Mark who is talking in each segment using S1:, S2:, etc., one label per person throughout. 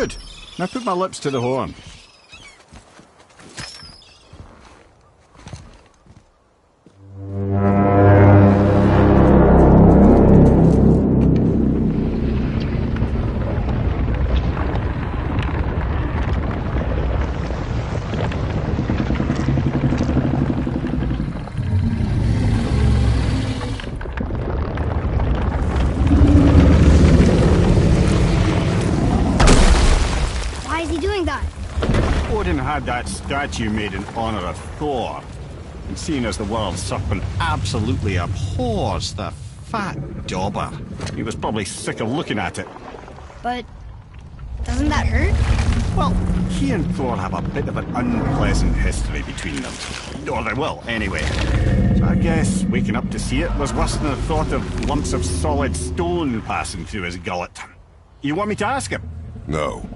S1: Good. Now put my lips to the horn. Odin had that statue made in honor of Thor. And seeing as the world serpent absolutely abhors the fat dauber, he was probably sick of looking at it.
S2: But doesn't that hurt?
S1: Well, he and Thor have a bit of an unpleasant history between them. Or they will, anyway. So I guess waking up to see it was worse than the thought of lumps of solid stone passing through his gullet. You want me to ask him?
S3: No.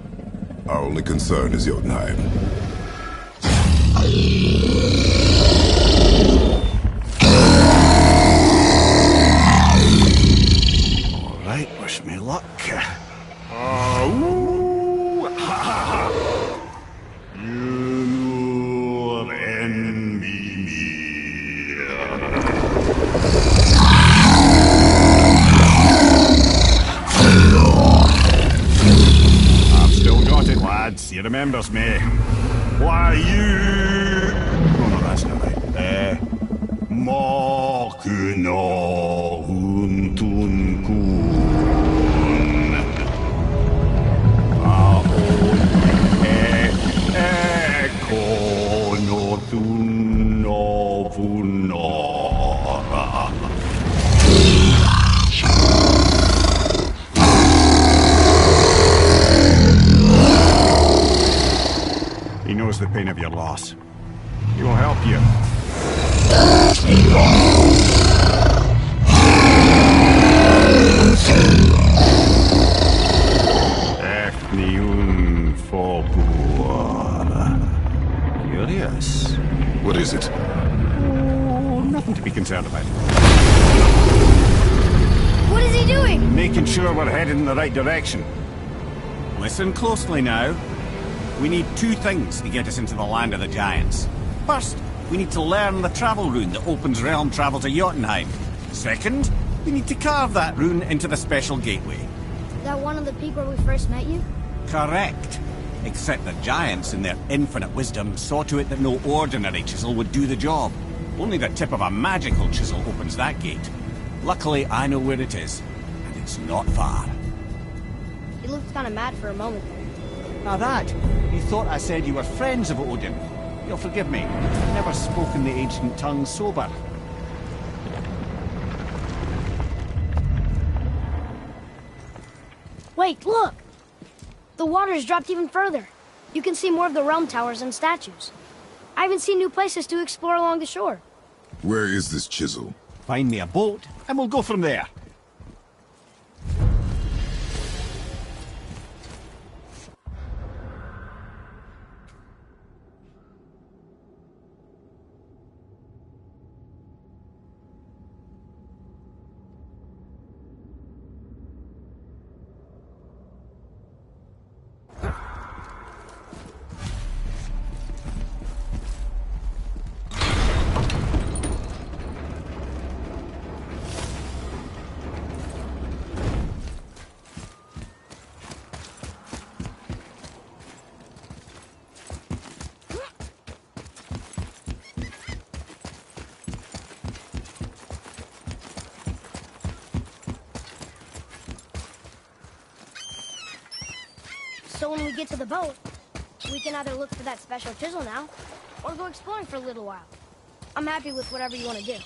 S3: Our only concern is Jotunheim.
S1: All right, wish me luck. You envy me. I've still got it, lads. He remembers me. Why, you... Oh, no, that's not right. Makuna huntun kun. Aon ekonotun novunora. He knows the pain of your loss. He will help you. Ethniun Fobur. Curious.
S3: What is it?
S1: Oh, nothing to be concerned about.
S2: What is he doing?
S1: Making sure we're headed in the right direction. Listen closely now. We need two things to get us into the land of the giants. First, we need to learn the travel rune that opens realm travel to Jotunheim. Second, we need to carve that rune into the special gateway.
S2: Is that one on the peak where we first met you?
S1: Correct. Except the giants, in their infinite wisdom, saw to it that no ordinary chisel would do the job. Only the tip of a magical chisel opens that gate. Luckily, I know where it is, and it's not far.
S2: You looked kind of mad for a moment there.
S1: Now that, you thought I said you were friends of Odin. You'll forgive me. I've never spoken the ancient tongue sober.
S2: Wait, look! The water's dropped even further. You can see more of the realm towers and statues. I even see new places to explore along the shore.
S3: Where is this chisel?
S1: Find me a boat, and we'll go from there.
S2: So when we get to the boat, we can either look for that special chisel now, or go exploring for a little while. I'm happy with whatever you want to do.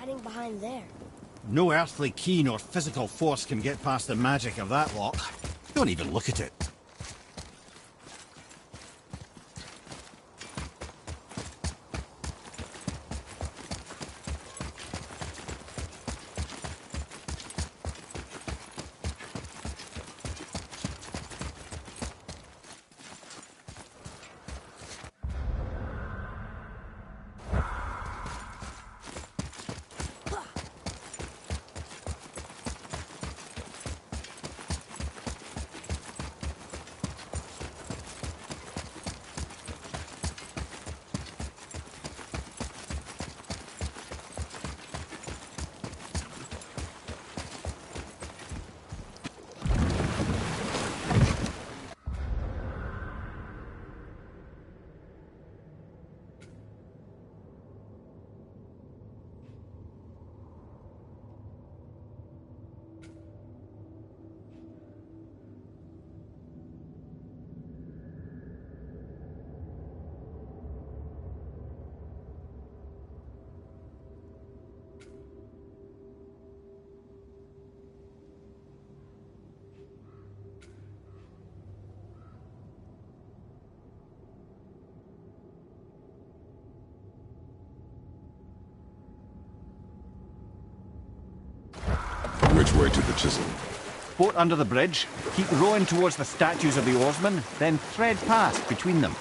S2: hiding behind there?
S1: No earthly key nor physical force can get past the magic of that lock. Don't even look at it.
S3: Which way to the chisel?
S1: Boat under the bridge, keep rowing towards the statues of the oarsmen, then thread past between them.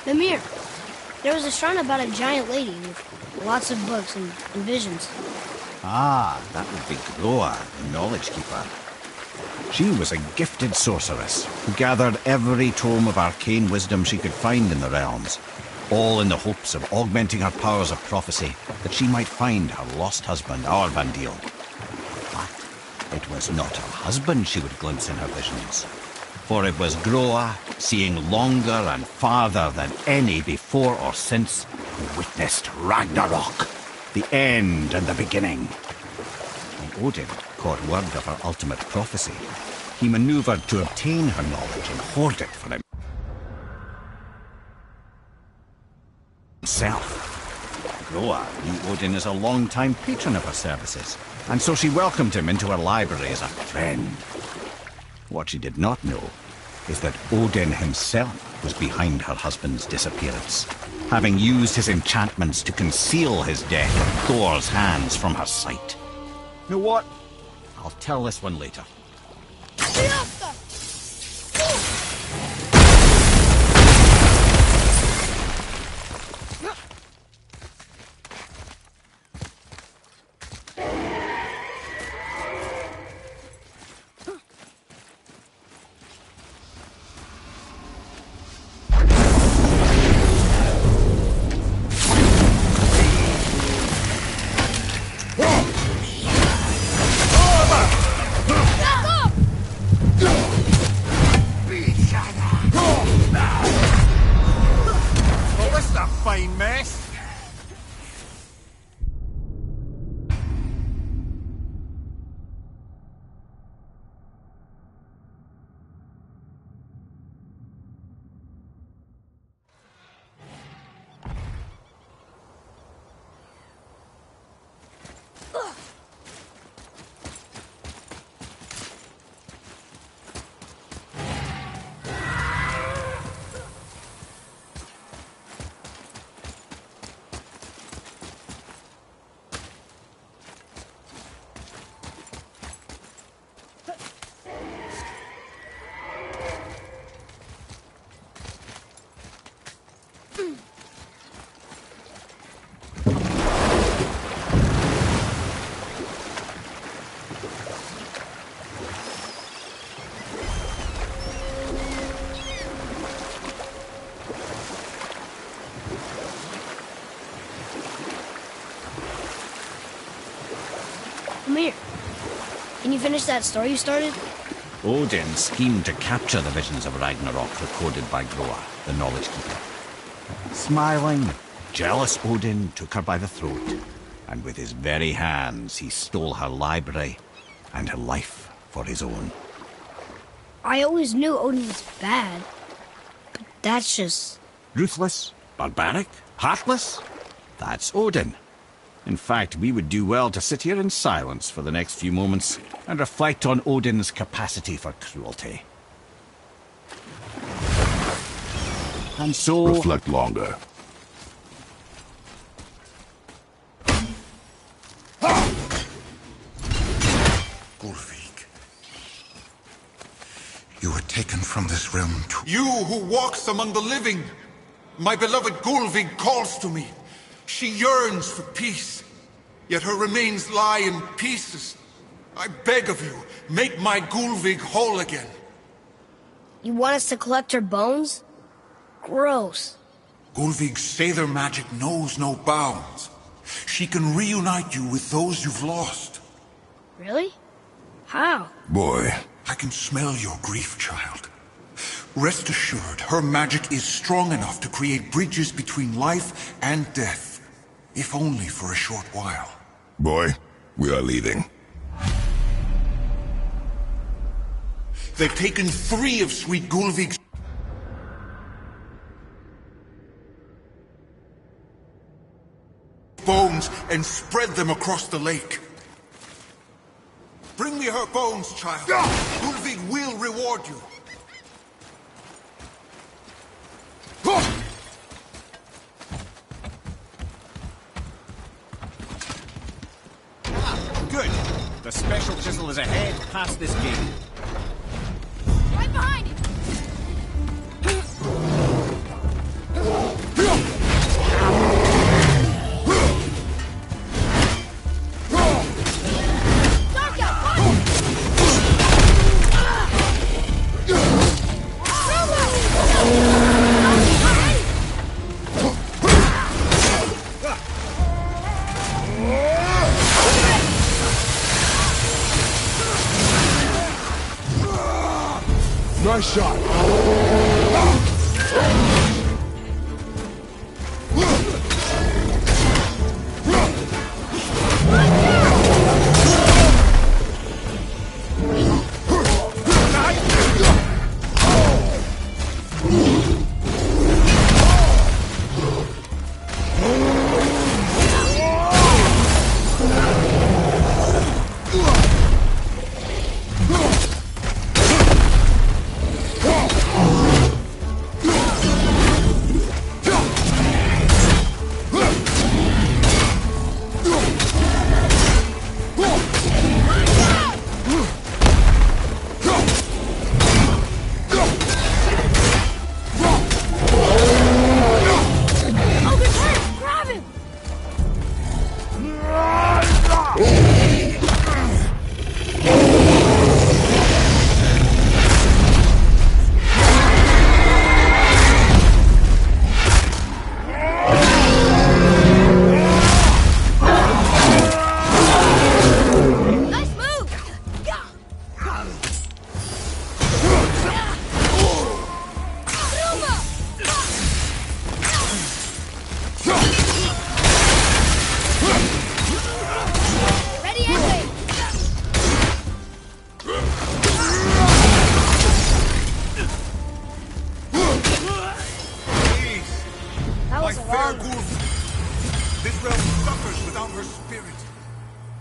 S2: Mimir, there was a shrine about a giant lady with lots of books and visions.
S1: Ah, that would be Groa, the Knowledge Keeper. She was a gifted sorceress who gathered every tome of arcane wisdom she could find in the realms, all in the hopes of augmenting her powers of prophecy, that she might find her lost husband, Arvandil. But it was not her husband she would glimpse in her visions, for it was Groa, seeing longer and farther than any before or since, who witnessed Ragnarok, the end and the beginning. When Odin caught word of her ultimate prophecy, he maneuvered to obtain her knowledge and hoard it for himself. Groa knew Odin as a long-time patron of her services, and so she welcomed him into her library as a friend. What she did not know is that Odin himself was behind her husband's disappearance, having used his enchantments to conceal his death at Thor's hands from her sight. You know what? I'll tell this one later.
S2: Mimir, can you finish that story you started?
S1: Odin schemed to capture the visions of Ragnarok recorded by Groa, the Knowledge Keeper. Smiling, jealous Odin took her by the throat, and with his very hands he stole her library and a life for his own.
S2: I always knew Odin was bad, but that's just...
S1: Ruthless, barbaric, heartless? That's Odin. In fact, we would do well to sit here in silence for the next few moments and reflect on Odin's capacity for cruelty. And so...
S3: Reflect longer.
S4: Gulvig, you were taken from this realm to... You who walks among the living! My beloved Gulvig calls to me. She yearns for peace, yet her remains lie in pieces. I beg of you, make my Gulvig whole again.
S2: You want us to collect her bones? Gross.
S4: Gulvig's sailor magic knows no bounds. She can reunite you with those you've lost.
S2: Really? How?
S3: Boy.
S4: I can smell your grief, child. Rest assured, her magic is strong enough to create bridges between life and death, if only for a short while.
S3: Boy, we are leaving.
S4: They've taken 3 of Sweet Gulvig's bones and spread them across the lake. Bring me her bones, child. Gulvig will reward you.
S1: Good. The special chisel is ahead past this gate.
S2: Right behind you!
S3: Nice shot.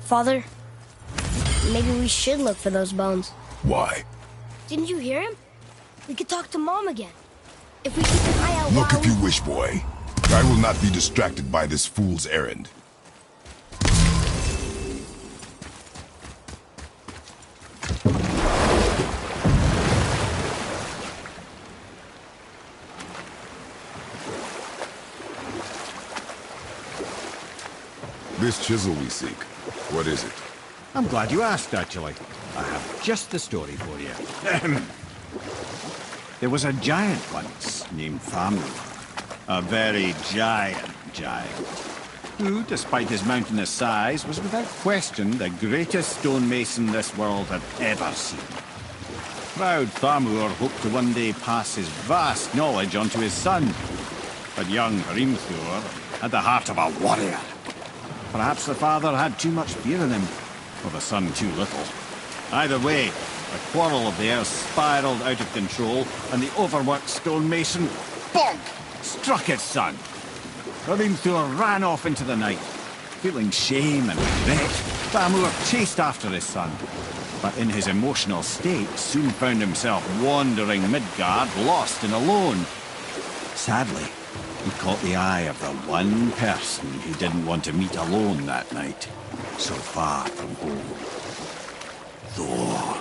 S2: Father, maybe we should look for those bones.
S3: Why?
S2: Didn't you hear him? We could talk to Mom again. If we keep an eye out
S3: Look
S2: while
S3: if you wish, boy. I will not be distracted by this fool's errand. This chisel we seek, what is it?
S1: I'm glad you asked, actually. I have just the story for you. There was a giant once named Thamur. A very giant, who, despite his mountainous size, was without question the greatest stonemason this world had ever seen. Proud Thamur hoped to one day pass his vast knowledge on to his son. But young Hrimthur had the heart of a warrior. Perhaps the father had too much fear in him, or the son too little. Either way, the quarrel of theirs spiralled out of control, and the overworked stonemason, bonk, struck his son. Thor ran off into the night. Feeling shame and regret, Thamur chased after his son, but in his emotional state soon found himself wandering Midgard, lost and alone. Sadly, he caught the eye of the one person he didn't want to meet alone that night, so far from home. Thor.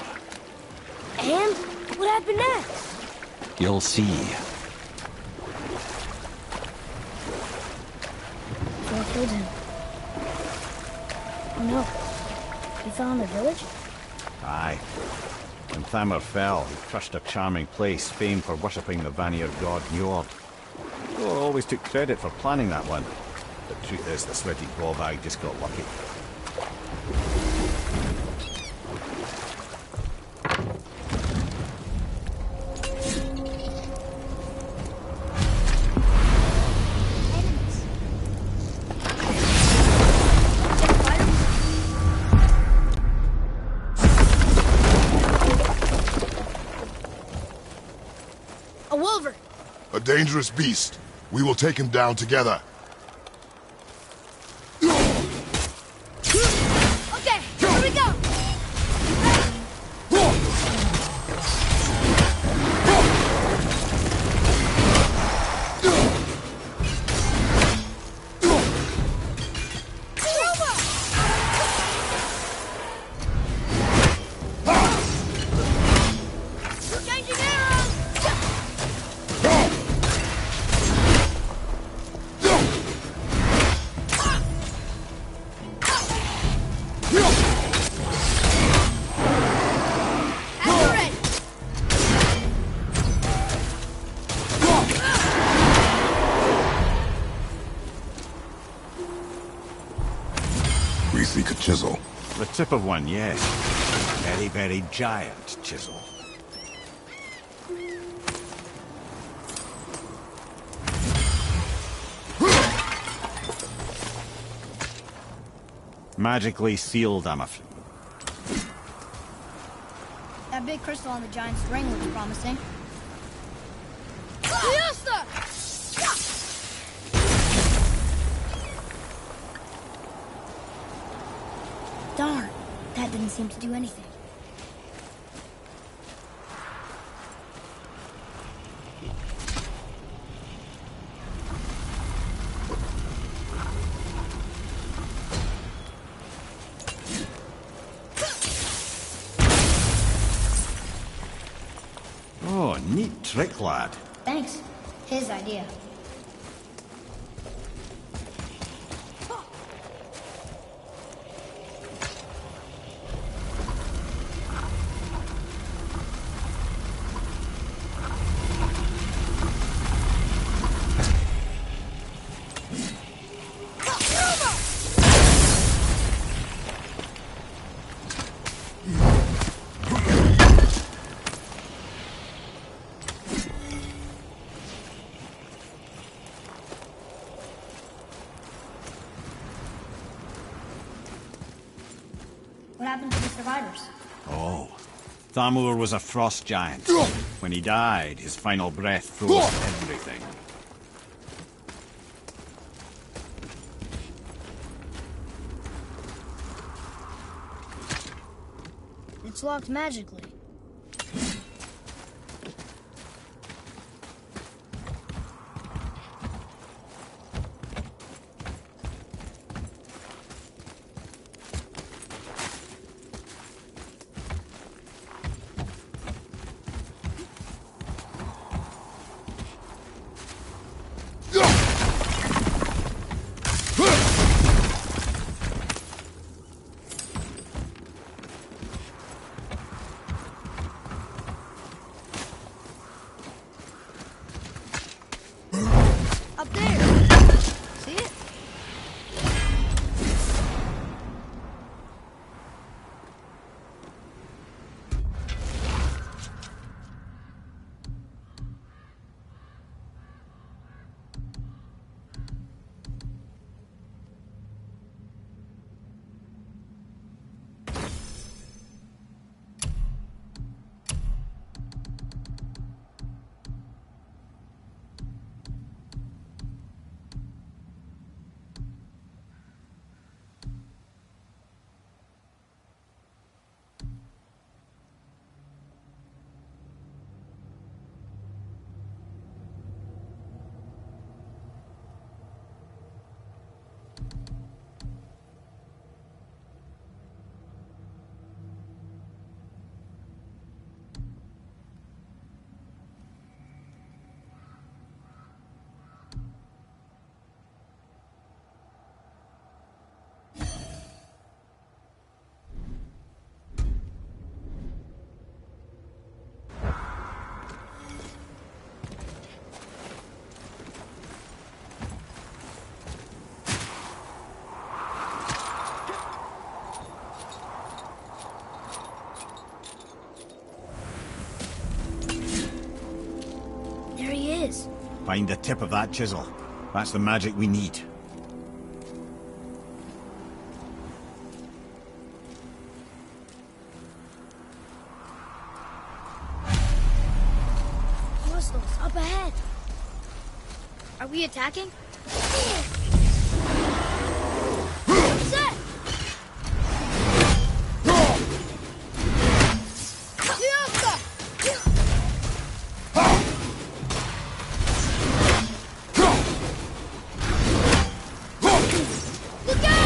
S2: And what happened next?
S1: You'll see.
S2: Thor killed him. Oh no. He fell in the village?
S1: Aye. When Thamur fell, he crushed a charming place famed for worshipping the Vanir god Njord. Thor always took credit for planning that one. The truth is, the sweaty ballbag just got lucky.
S2: A wolver!
S3: A dangerous beast. We will take him down together.
S2: Okay, here we go! Changing arrows!
S3: We seek a chisel.
S1: The tip of one, yes. Very, very giant chisel. Magically sealed, I'm afraid.
S2: That big crystal on the giant's ring looks promising. Fiesta! Darn, that didn't seem to do anything.
S1: Oh, neat trick, lad.
S2: Thanks. His idea. What happened to the survivors?
S1: Oh. Thamur was a frost giant. When he died, his final breath froze everything.
S2: It's locked magically. Up there! See it?
S1: Find the tip of that chisel. That's the magic we need.
S2: Crystals up ahead. Are we attacking? Set! Look out!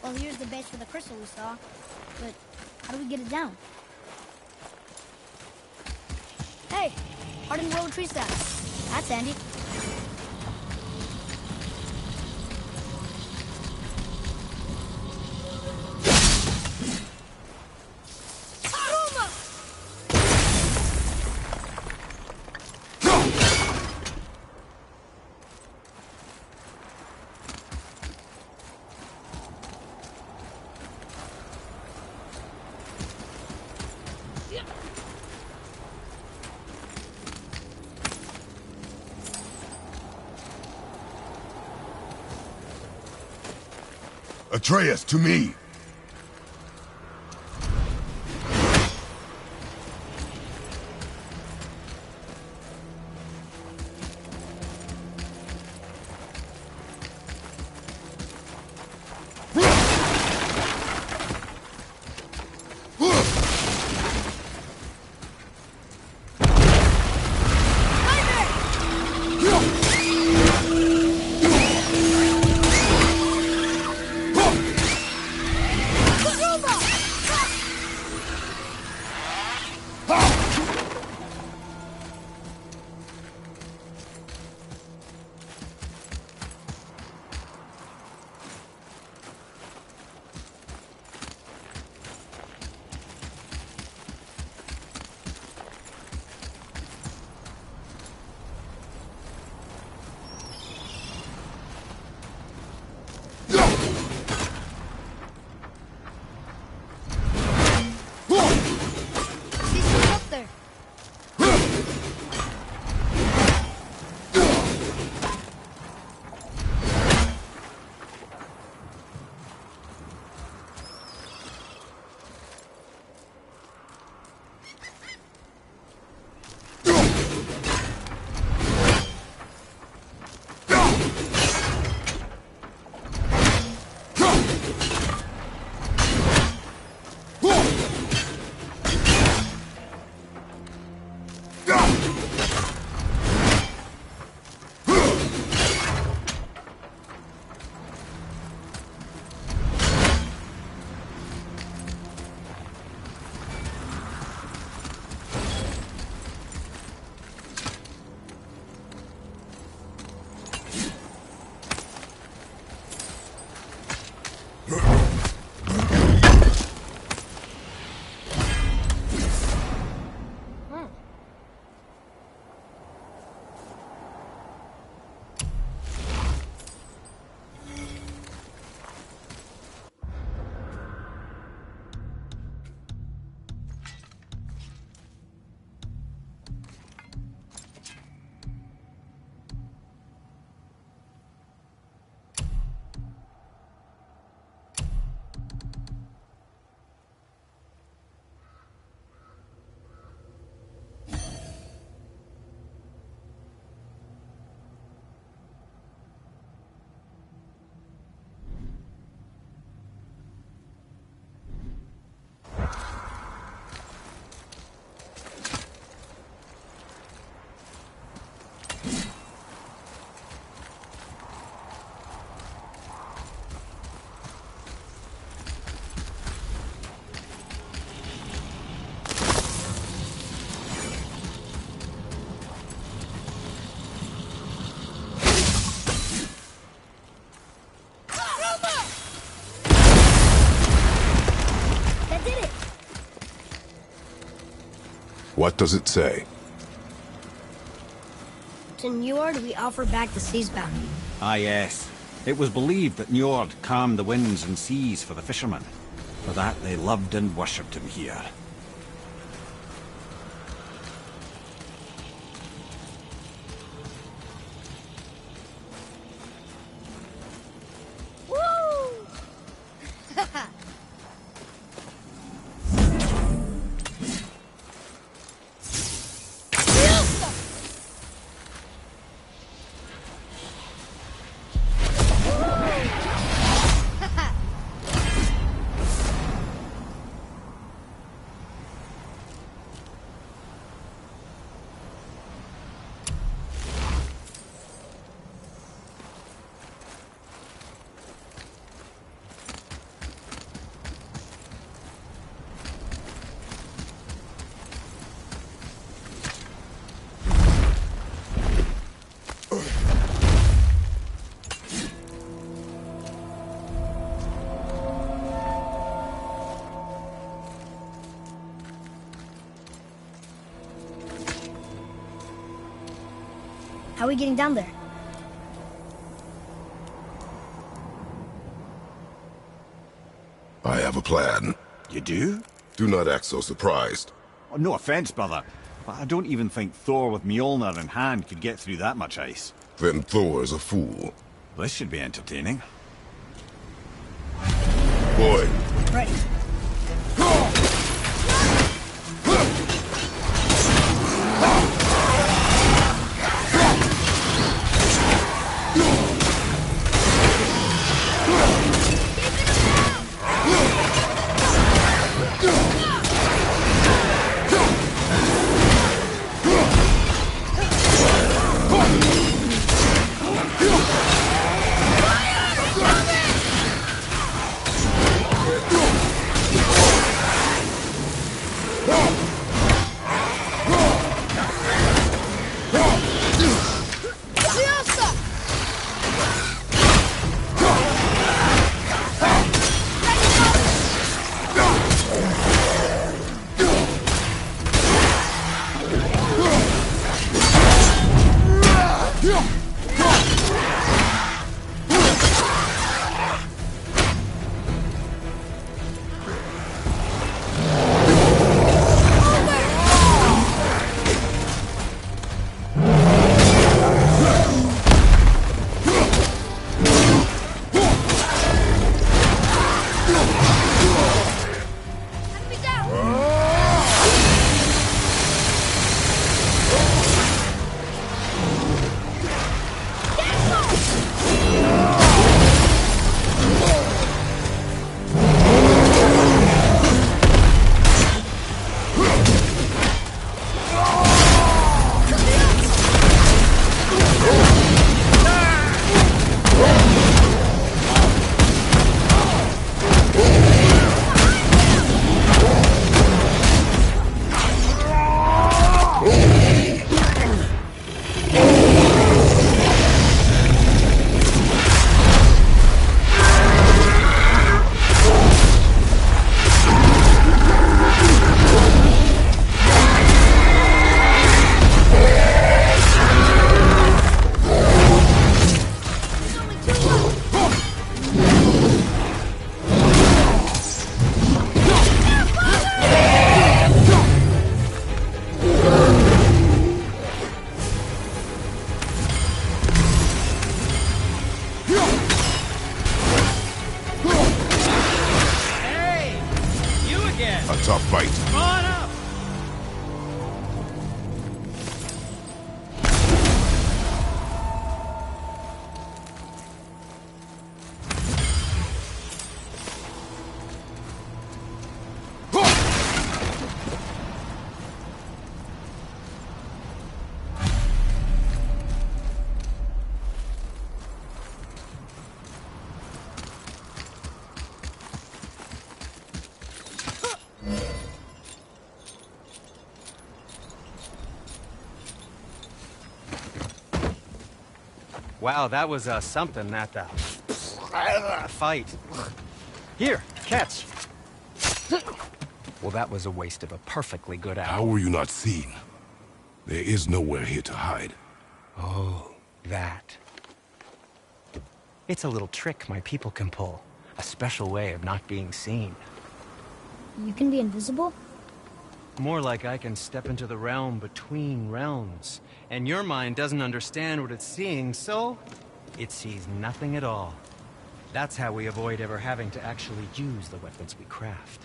S2: Well, here's the base for the crystal we saw. But how do we get it down? Hey, hardened willow tree staff. That's handy.
S3: Atreus, to me! What does it say?
S2: To Njord, we offer back the sea's bounty.
S1: Ah, yes. It was believed that Njord calmed the winds and seas for the fishermen. For that, they loved and worshipped him here.
S2: How are we getting down there?
S3: I have a plan.
S1: You do?
S3: Do not act so surprised.
S1: Oh, no offense, brother, but I don't even think Thor with Mjolnir in hand could get through that much ice.
S3: Then Thor's a fool.
S1: This should be entertaining.
S3: Boy.
S2: Ready.
S3: Tough fight.
S1: Come on up!
S5: Wow, that was something, that fight. Here, catch. Well, that was a waste of a perfectly good hour.
S3: How were you not seen? There is nowhere here to hide.
S5: Oh, that. It's a little trick my people can pull. A special way of not being seen.
S2: You can be invisible?
S5: More like I can step into the realm between realms. And your mind doesn't understand what it's seeing, so it sees nothing at all. That's how we avoid ever having to actually use the weapons we craft.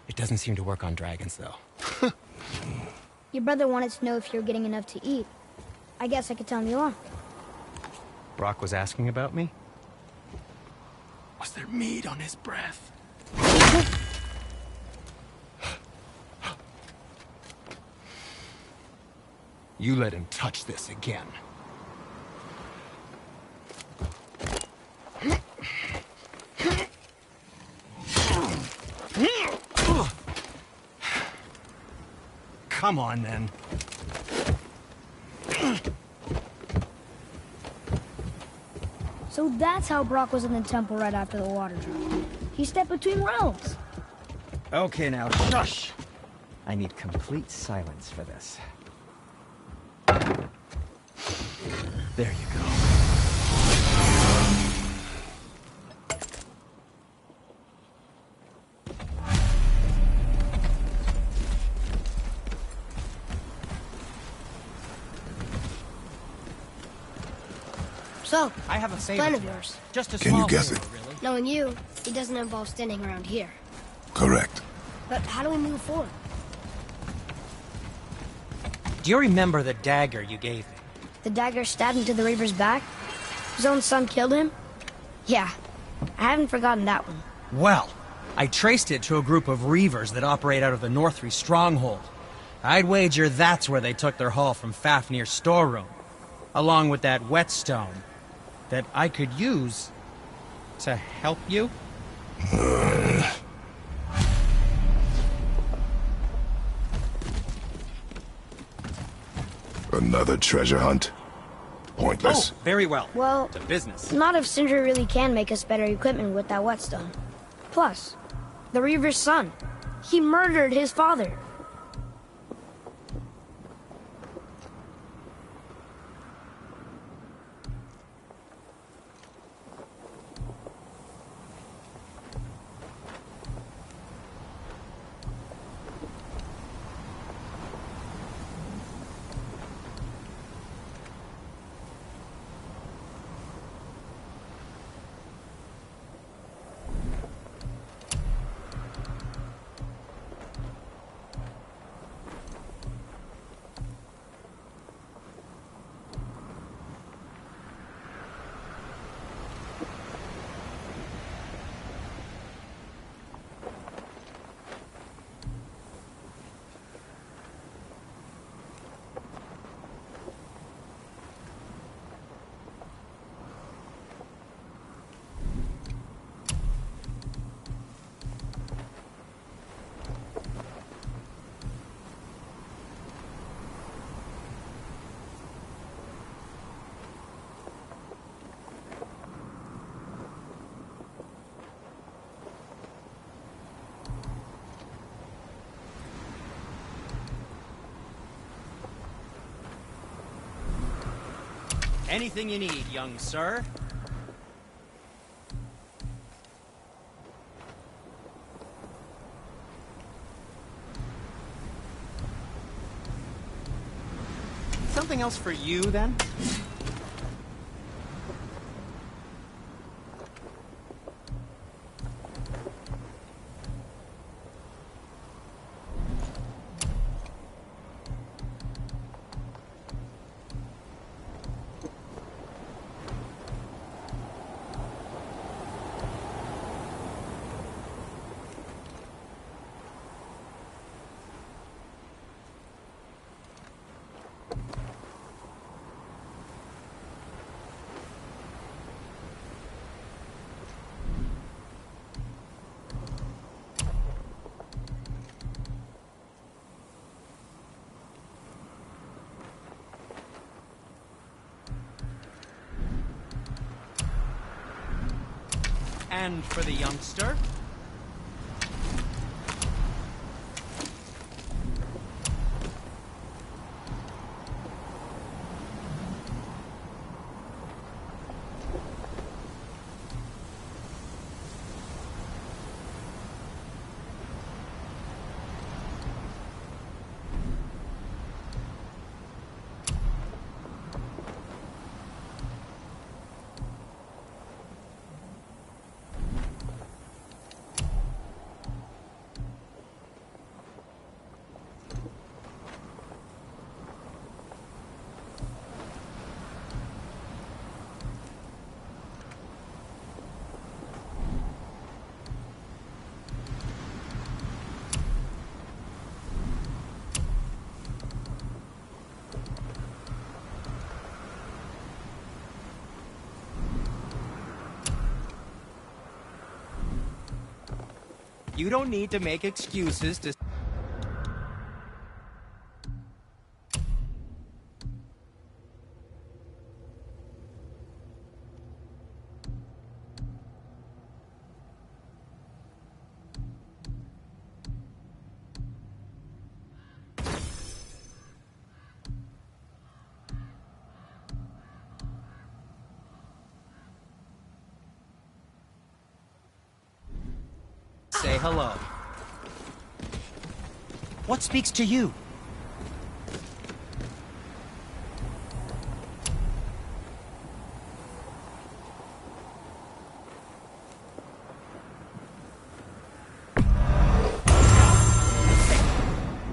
S5: It doesn't seem to work on dragons, though.
S2: Your brother wanted to know if you're getting enough to eat. I guess I could tell him you are.
S5: Brock was asking about me? Was there meat on his breath? You let him touch this again. Come on, then.
S2: So that's how Brock was in the temple right after the water drop. He stepped between realms.
S5: Okay, now, shush! I need complete silence for this. There you go.
S2: So,
S5: I have a favor.
S2: plan of yours.
S5: Just a
S3: Can
S5: small
S3: you guess
S5: favor,
S3: it?
S5: really.
S2: Knowing you, it doesn't involve standing around here.
S3: Correct.
S2: But how do we move forward?
S5: Do you remember the dagger you gave me?
S2: The dagger stabbed into the Reaver's back? His own son killed him? Yeah, I haven't forgotten that one.
S6: Well, I traced it to a group of Reavers that operate out of the Northree stronghold. I'd wager that's where they took their haul from Fafnir's storeroom, along with that whetstone that I could use to help you.
S3: Another treasure hunt? Pointless.
S6: Oh, very well.
S2: Well,
S6: To business.
S2: not if Sindri really can make us better equipment with that whetstone. Plus, the Reaver's son. He murdered his father.
S6: Anything you need, young sir.
S5: Something else for you, then?
S6: And for the youngster? You don't need to make excuses to... Say hello.
S7: What speaks to you?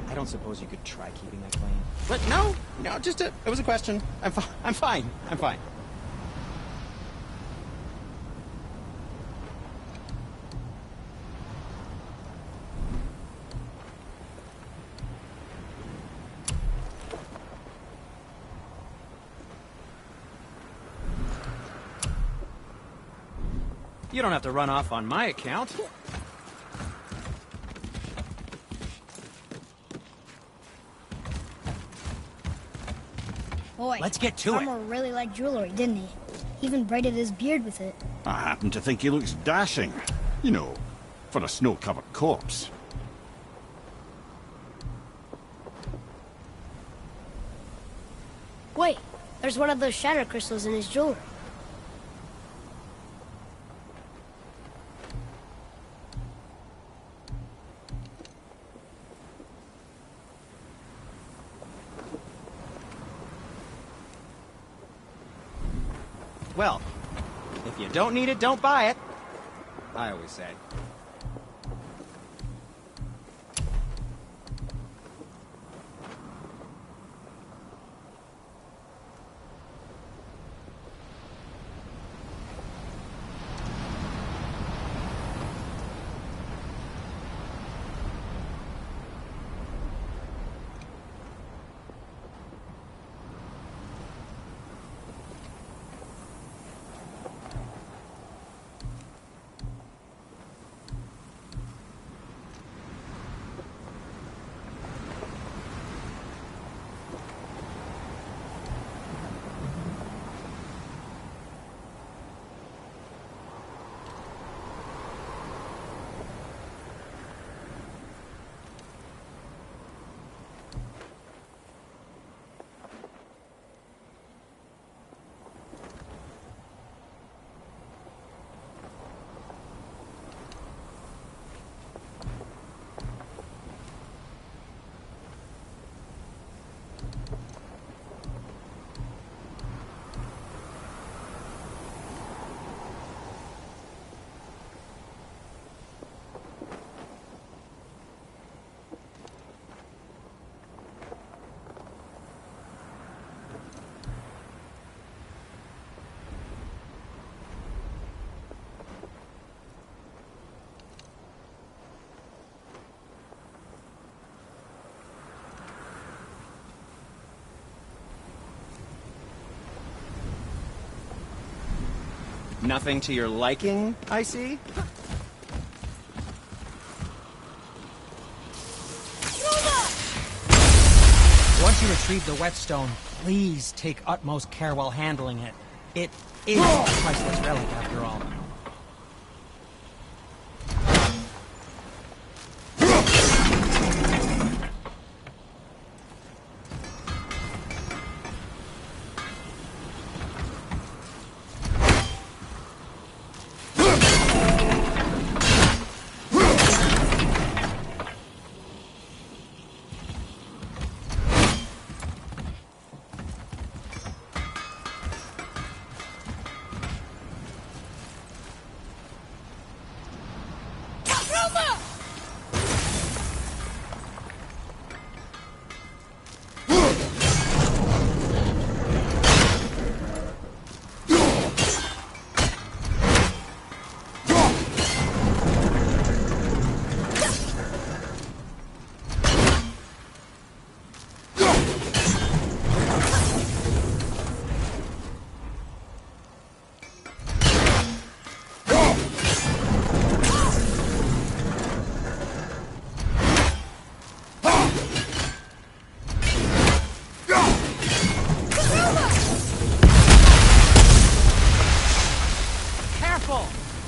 S6: I don't suppose you could try keeping that clean. But no, just it was a question. I'm fine. You don't have to run off on my account.
S2: Boy,
S7: Let's get to it.
S2: Farmer really liked jewelry, didn't he? He even braided his beard with it.
S1: I happen to think he looks dashing. You know, for a snow-covered corpse.
S2: Wait, there's one of those shatter crystals in his jewelry.
S6: Well, if you don't need it, don't buy it. I always say. Nothing to your liking, I see? Once you retrieve the whetstone, please take utmost care while handling it. It is a priceless relic, after all.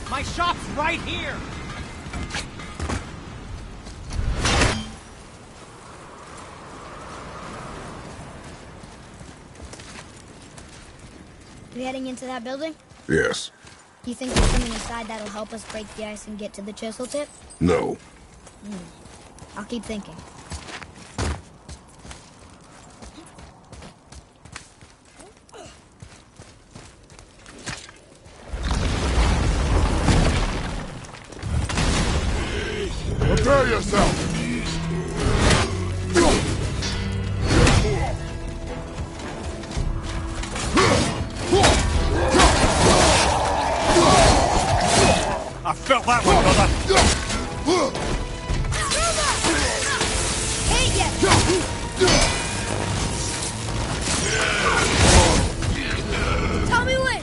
S6: My shop's right here!
S2: We heading into that building?
S3: Yes.
S2: You think there's something inside that'll help us break the ice and get to the chisel tip?
S3: No.
S2: I'll keep thinking.
S3: Prepare yourself!
S1: I felt that one, brother.
S2: Ain't yet! Tell me when!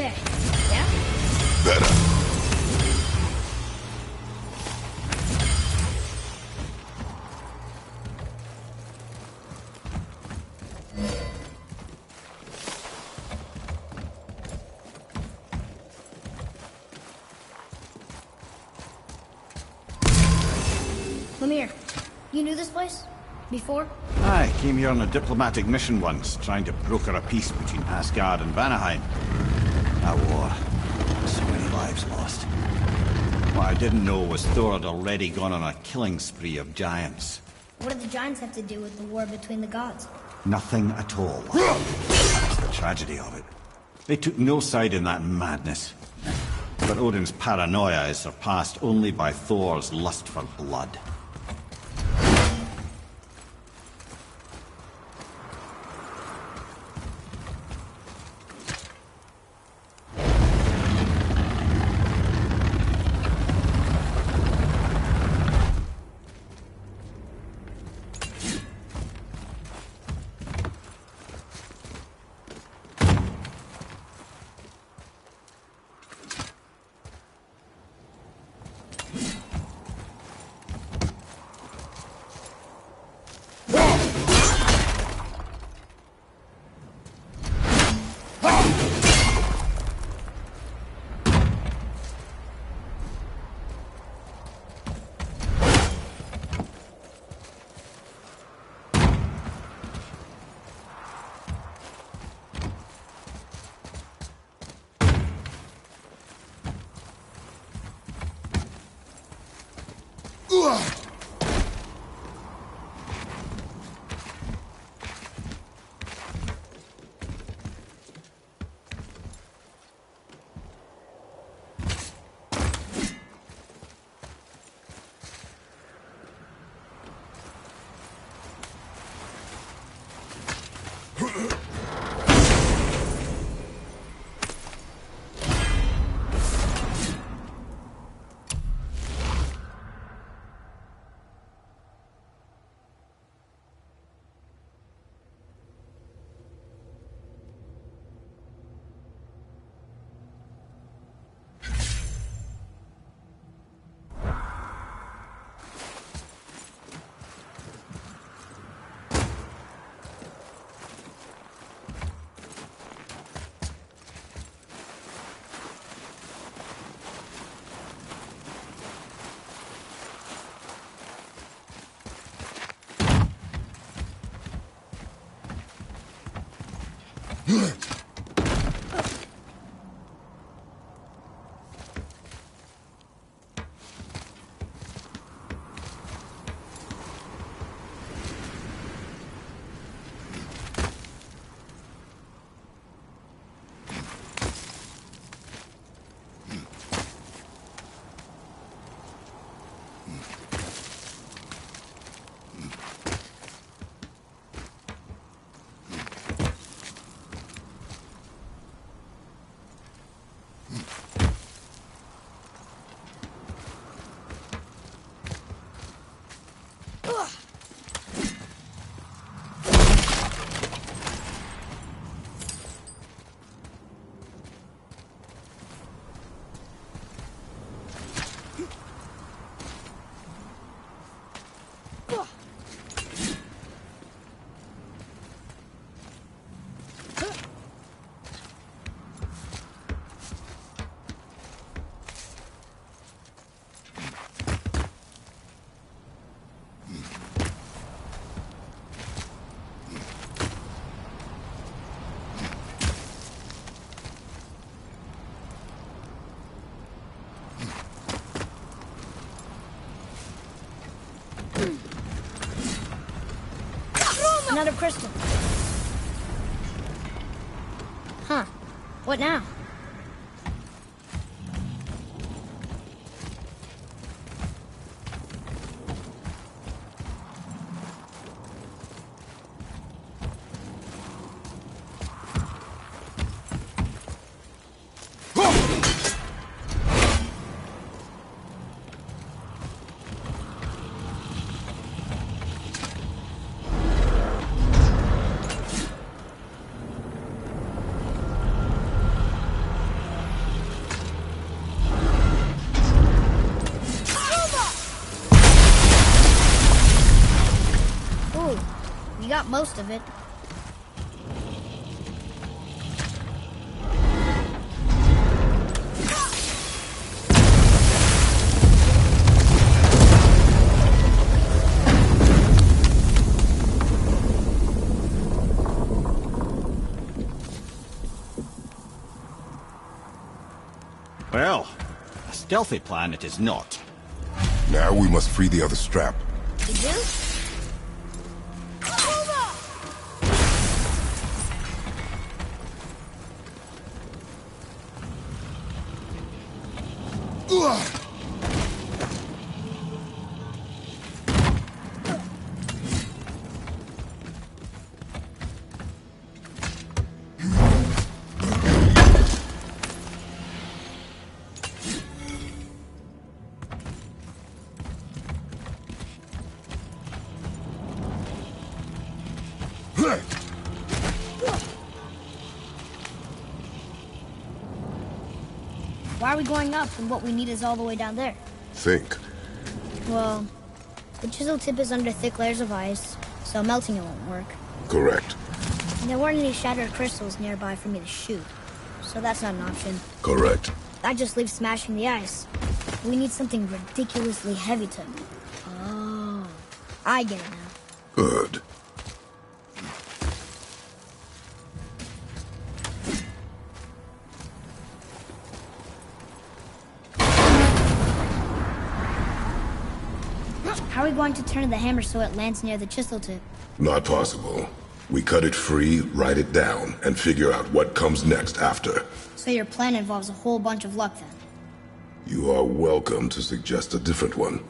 S2: Okay. Yeah?
S3: Better.
S2: Lemire, you knew this place? Before?
S1: I came here on a diplomatic mission once, trying to broker a peace between Asgard and Vanaheim. A war. So many lives lost. What I didn't know was Thor had already gone on a killing spree of giants.
S2: What did the giants have to do with the war between the gods?
S1: Nothing at all. That's the tragedy of it. They took no side in that madness. But Odin's paranoia is surpassed only by Thor's lust for blood.
S2: Another crystal. Huh. What now? Got most of it.
S1: Well, a stealthy plan it is not.
S3: Now we must free the other strap.
S2: You do? Why are we going up when what we need is all the way down there?
S3: Think.
S2: Well, the chisel tip is under thick layers of ice, so melting it won't work.
S3: Correct.
S2: And there weren't any shattered crystals nearby for me to shoot, so that's not an option.
S3: Correct.
S2: That just leaves smashing the ice. We need something ridiculously heavy to... Oh, I get it now.
S3: Good.
S2: How are we going to turn the hammer so it lands near the chisel tip?
S3: Not possible. We cut it free, write it down, and figure out what comes next after.
S2: So your plan involves a whole bunch of luck then?
S3: You are welcome to suggest a different one.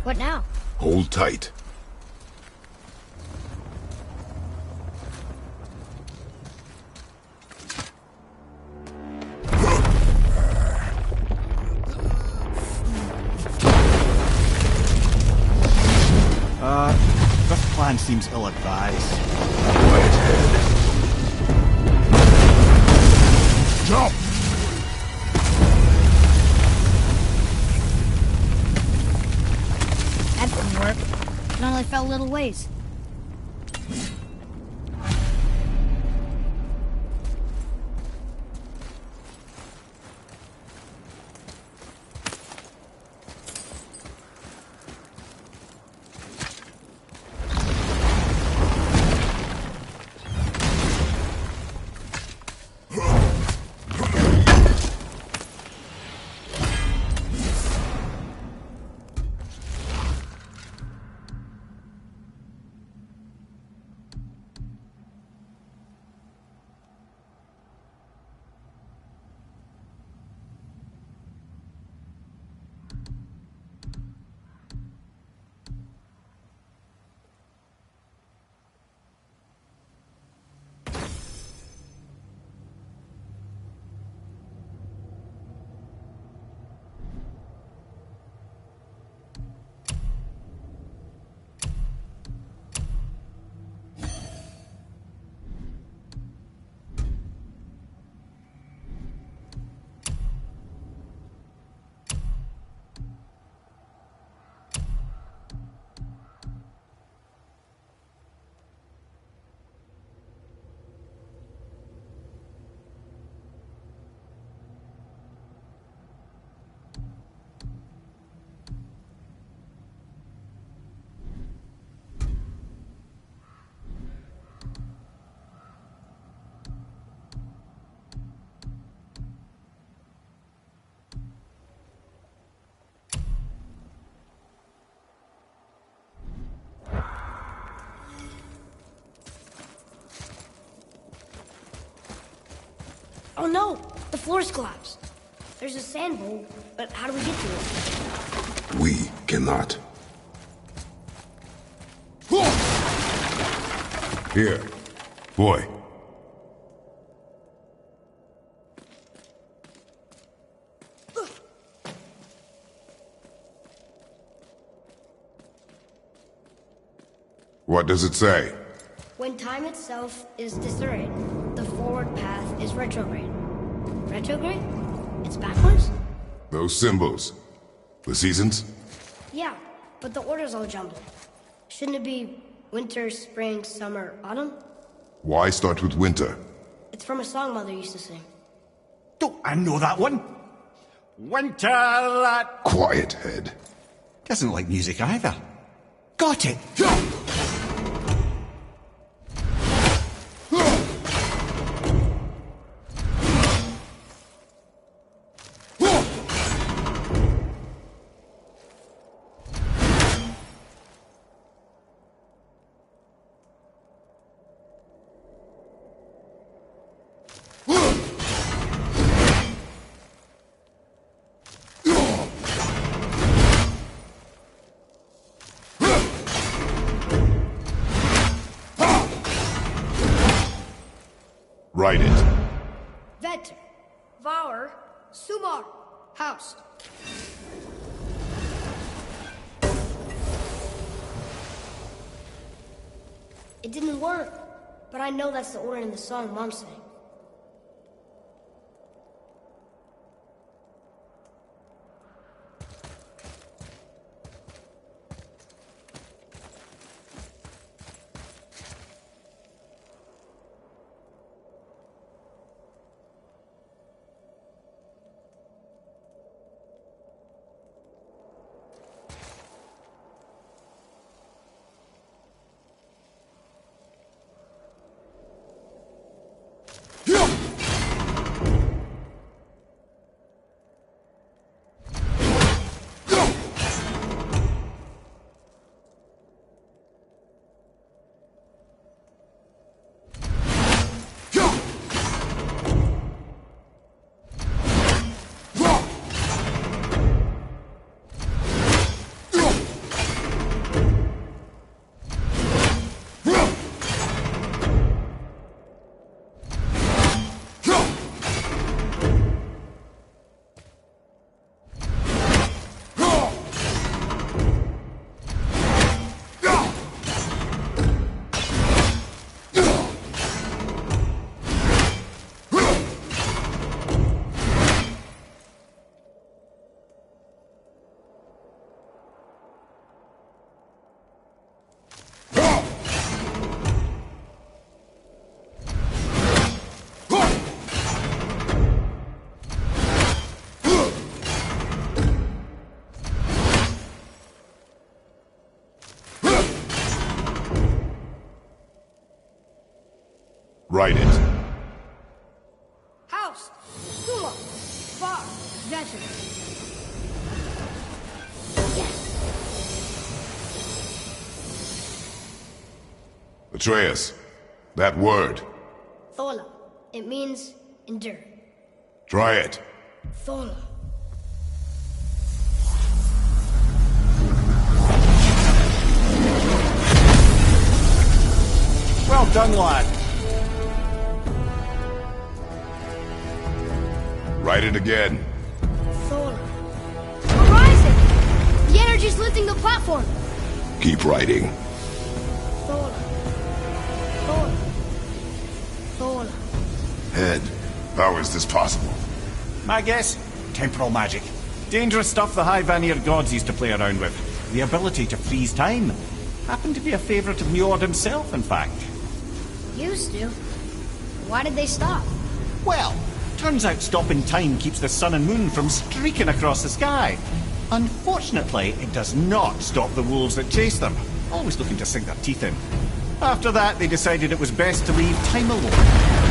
S2: What now?
S3: Hold tight.
S1: This plan seems ill-advised.
S3: Quiet head. Jump!
S2: That didn't work. It only fell a little ways. Oh no! The floor's collapsed. There's a sand bowl, but how do we get to it?
S3: We cannot. Here. Boy. What does it say?
S2: When time itself is disarrayed, the forward path is retrograde. Retrograde? It's backwards?
S3: Those symbols. The seasons?
S2: Yeah, but the order's all jumbled. Shouldn't it be winter, spring, summer, autumn?
S3: Why start with winter?
S2: It's from a song Mother used to sing.
S1: Don't I know that one? Winter that...
S3: Quiet, head.
S1: Doesn't like music either. Got it!
S3: Write it.
S2: Vetter, Vauer, Sumar, House. It didn't work, but I know that's the order in the song Mom sang.
S3: Write it.
S2: House, Suma, Bar, Vetter. Yes.
S3: Atreus, that word.
S2: Thola. It means endure.
S3: Try it.
S2: Thola.
S1: Well done, lad.
S3: Write it again.
S2: Thola. We're rising! The energy's lifting the platform!
S3: Keep writing.
S2: Thola. Thola. Thola.
S3: Head, how is this possible?
S1: My guess? Temporal magic. Dangerous stuff the High Vanir gods used to play around with. The ability to freeze time. Happened to be a favourite of Njord himself, in fact.
S2: Used to. Why did they stop?
S1: Well, turns out stopping time keeps the sun and moon from streaking across the sky. Unfortunately, it does not stop the wolves that chase them, always looking to sink their teeth in. After that, they decided it was best to leave time alone.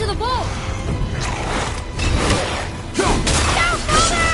S2: to the boat! Down, father!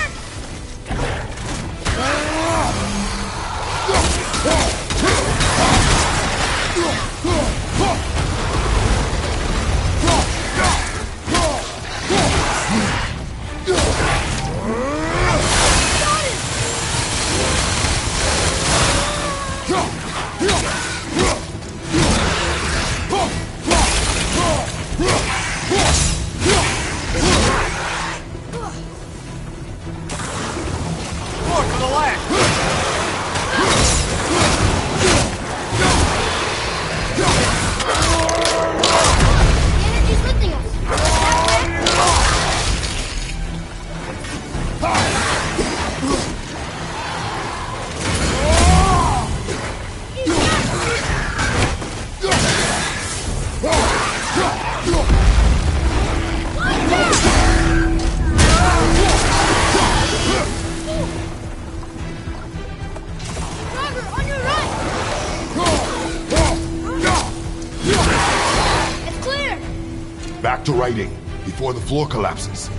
S3: Back to writing, before the floor collapses.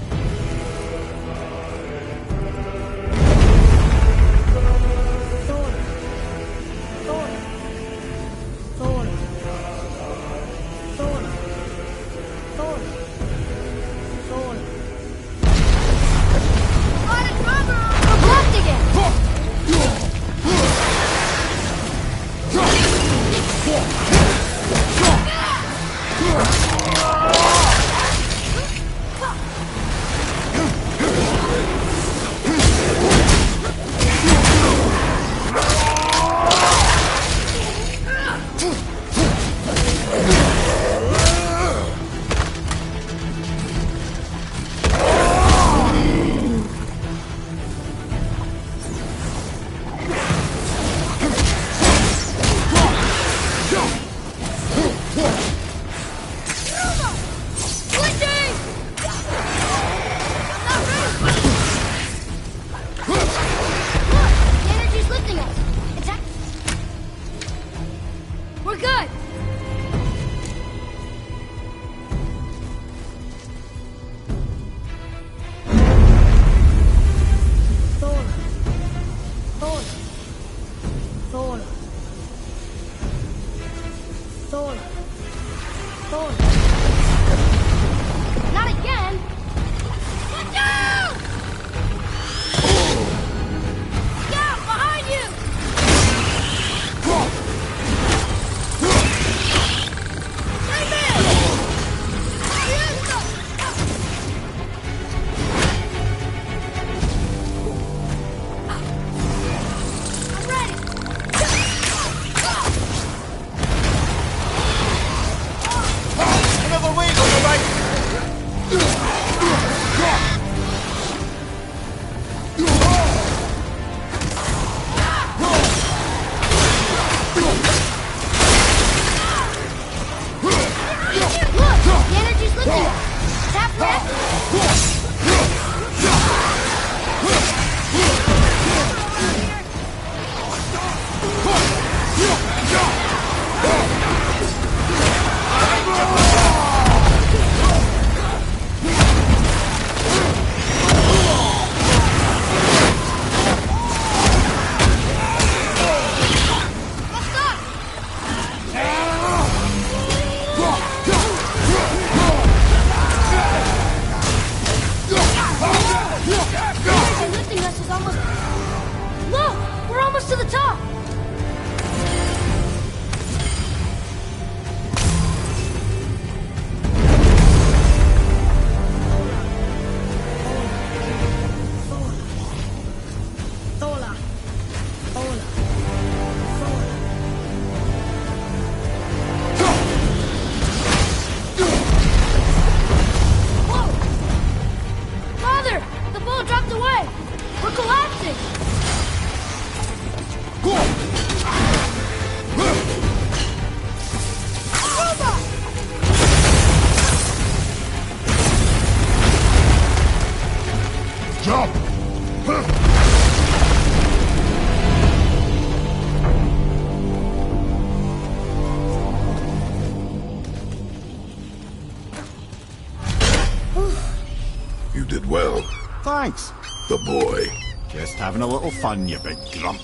S3: did well.
S1: Thanks.
S3: The boy.
S1: Just having a little fun, you big grump.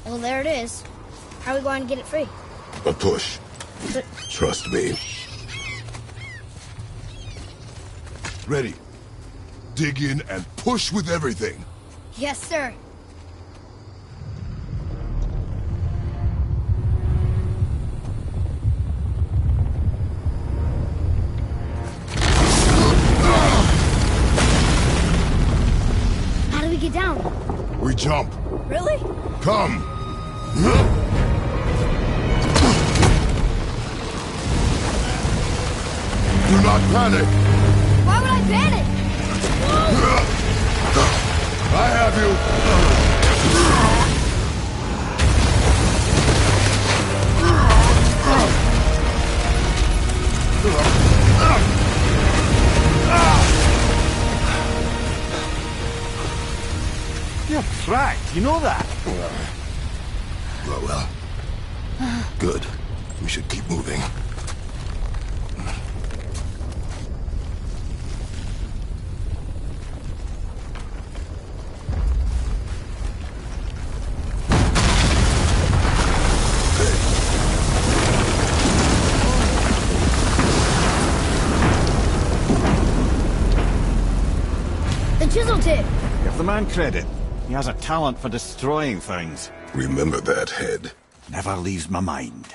S2: Well, there it is. How are we going to get it free?
S3: A push.
S2: But
S3: Trust me. Ready. Dig in and push with everything.
S2: yes, sir. How do we get down?
S3: We jump.
S2: Really?
S3: Come. Do not panic.
S2: Why would I panic?
S3: I have you.
S1: You're cracked, you know that?
S3: Well. Good. We should keep moving.
S2: The chisel tip.
S1: Give the man credit. He has a talent for destroying things.
S3: Remember that, Head.
S1: Never leaves my mind.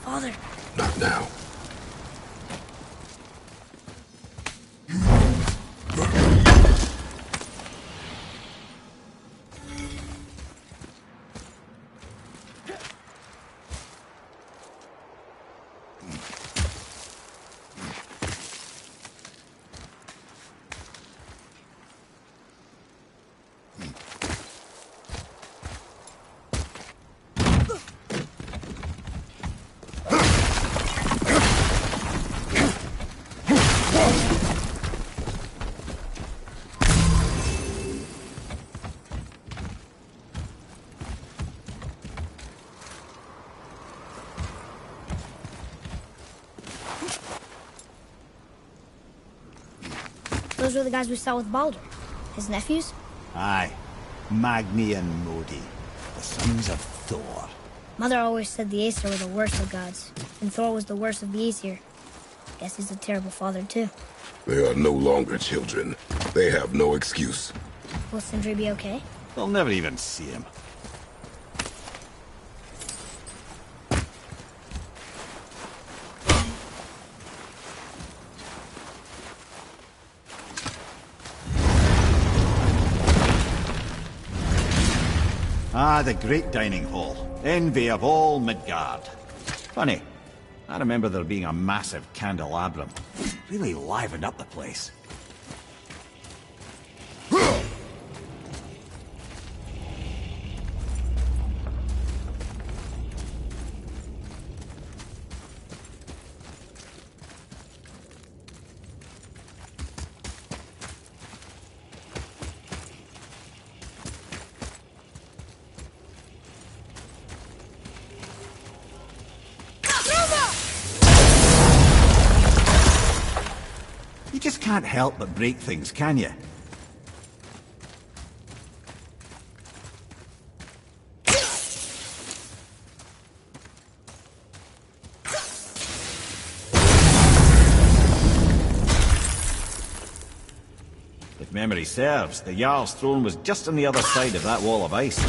S2: Father.
S3: Not now.
S2: Those were the guys we saw with Baldur. His nephews?
S1: Aye. Magni and Modi, the sons of Thor.
S2: Mother always said the Aesir were the worst of gods, and Thor was the worst of the Aesir. Guess he's a terrible father, too.
S3: They are no longer children. They have no excuse.
S2: Will Sindri be okay?
S1: They'll never even see him. Ah, the great dining hall. Envy of all Midgard. Funny, I remember there being a massive candelabrum. Really livened up the place. You just can't help but break things, can you? If memory serves, the Jarl's throne was just on the other side of that wall of ice.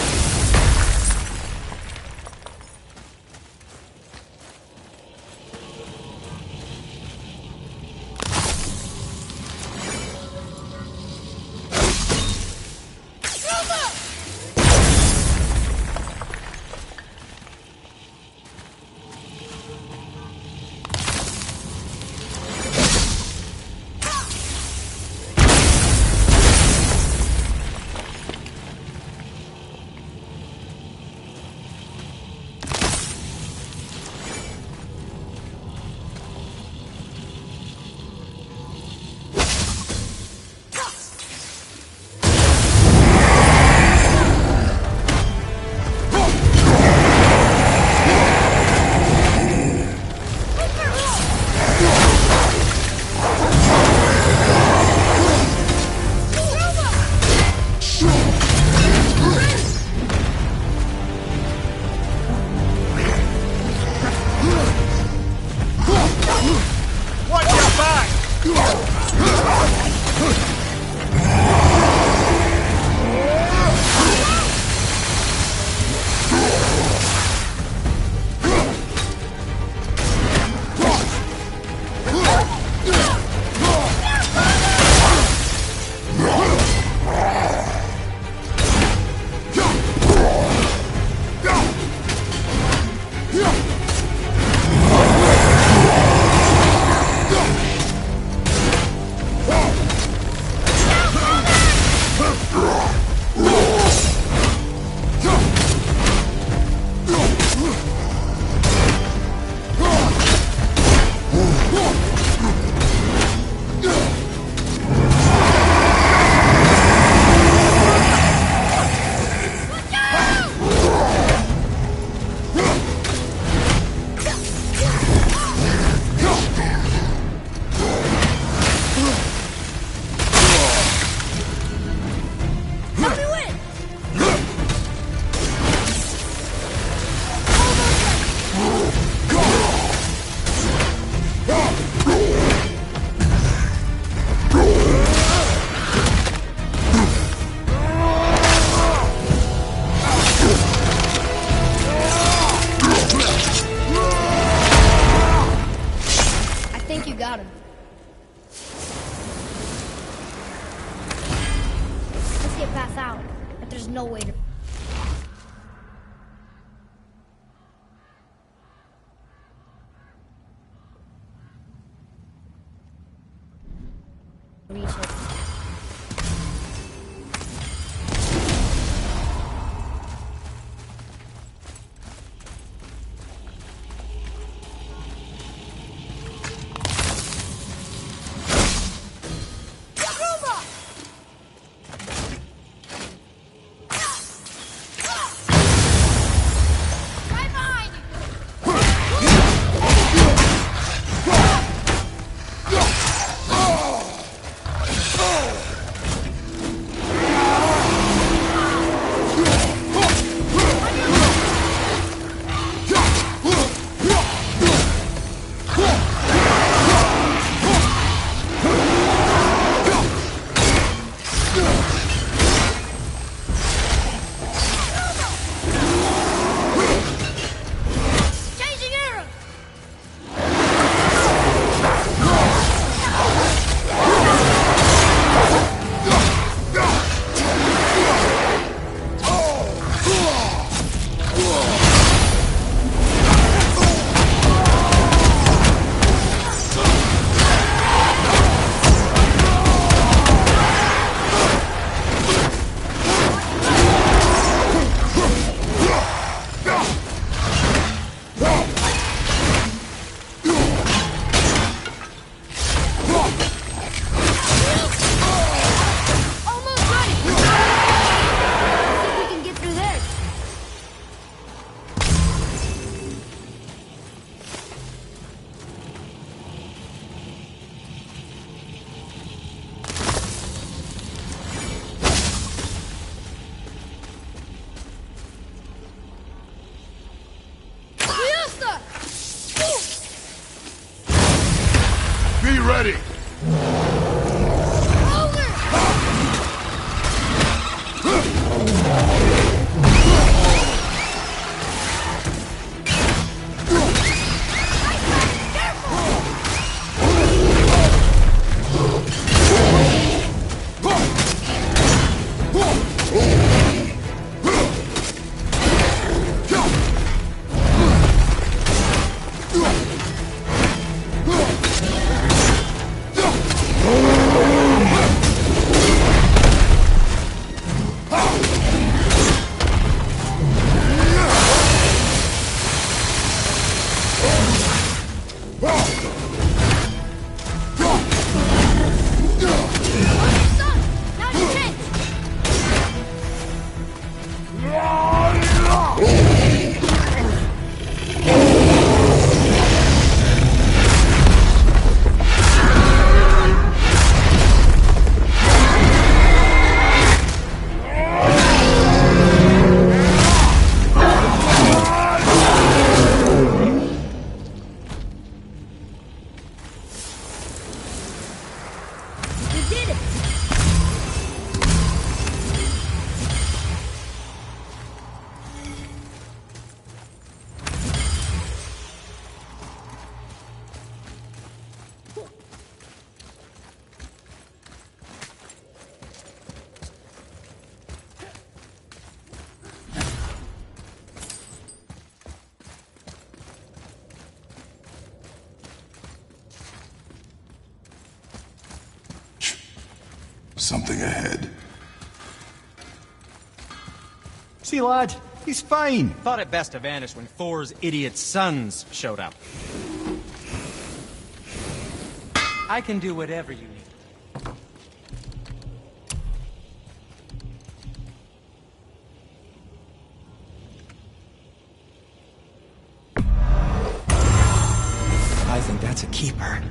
S3: ready! Something ahead.
S1: See, lad, he's fine.
S6: Thought it best to vanish when Thor's idiot sons showed up. I can do whatever you need. I think that's a keeper.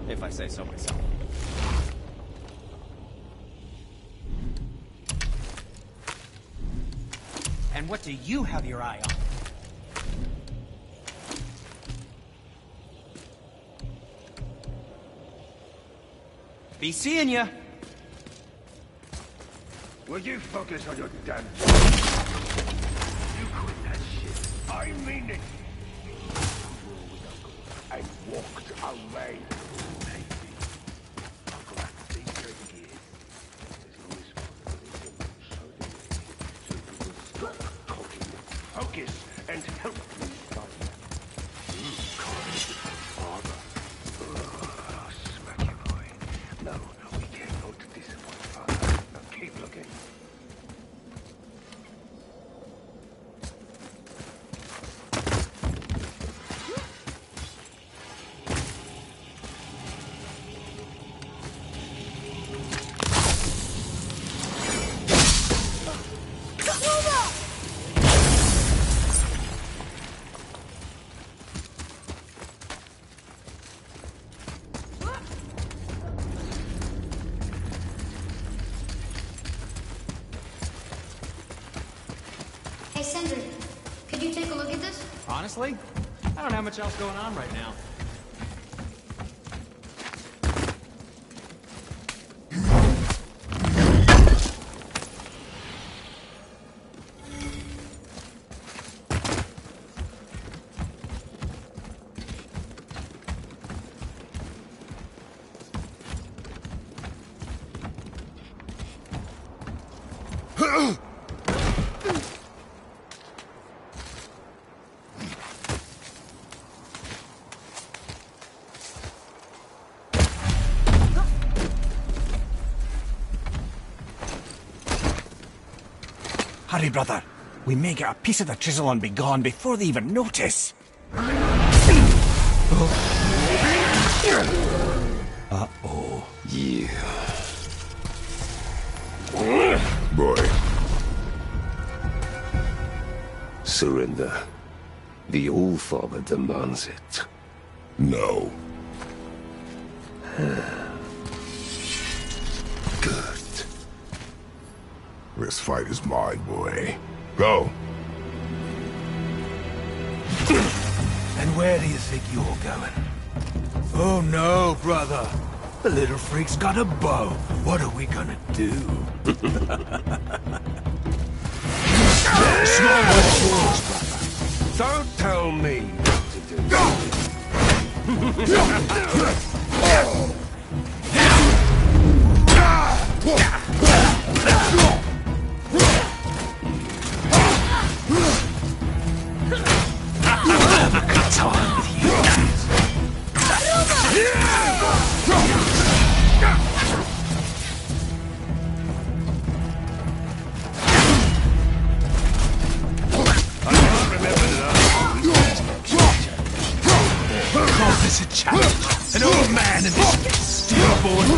S6: If I say so myself. And what do you have your eye on? Be seeing ya.
S7: Will you focus on your damn You quit that shit. I mean it. I walked away. Focus and help me, father. Father. Smack you, boy. No, we can't go to disappoint, father. Now keep looking.
S8: Hey, Sindri, could you take a look at this?
S6: Honestly, I don't have much else going on right now.
S1: Hurry, brother. We may get a piece of the chisel and be gone before they even notice. Uh-oh.
S3: Yeah. boy.
S7: Surrender. The All-Father demands it.
S3: No.
S7: Good.
S3: This fight is mine, boy. Go.
S9: And where do you think you're going? Oh no, brother. The little freak's got a bow. What are we gonna do? Small one's yours, brother. Don't tell me what to do. Time with you. Call this a challenge. An old man and this stillborn.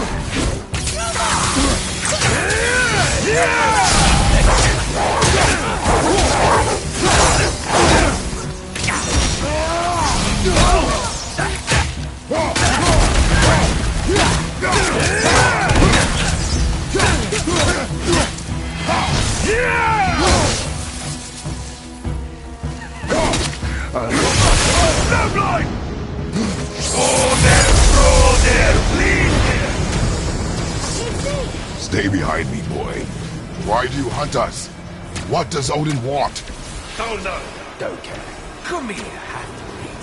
S3: Stay behind me, boy. Why do you hunt us? What does Odin want?
S9: Oh no, don't care. Come here, half-breed.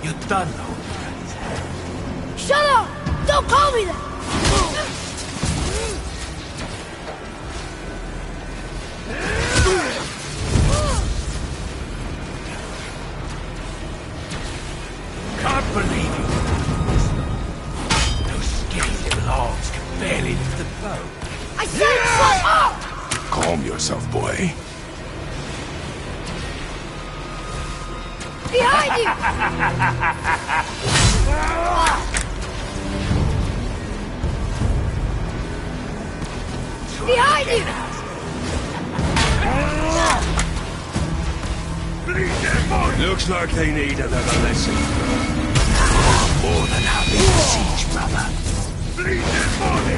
S9: You done know his hand.
S2: Shut up! Don't call me that!
S9: Can't believe you. Those skinny little arms can barely lift the bow.
S2: I said shut up!
S3: Calm yourself, boy.
S2: Behind you! Behind you!
S9: Looks like they need another lesson. More than happy to siege, brother. Bleed their body!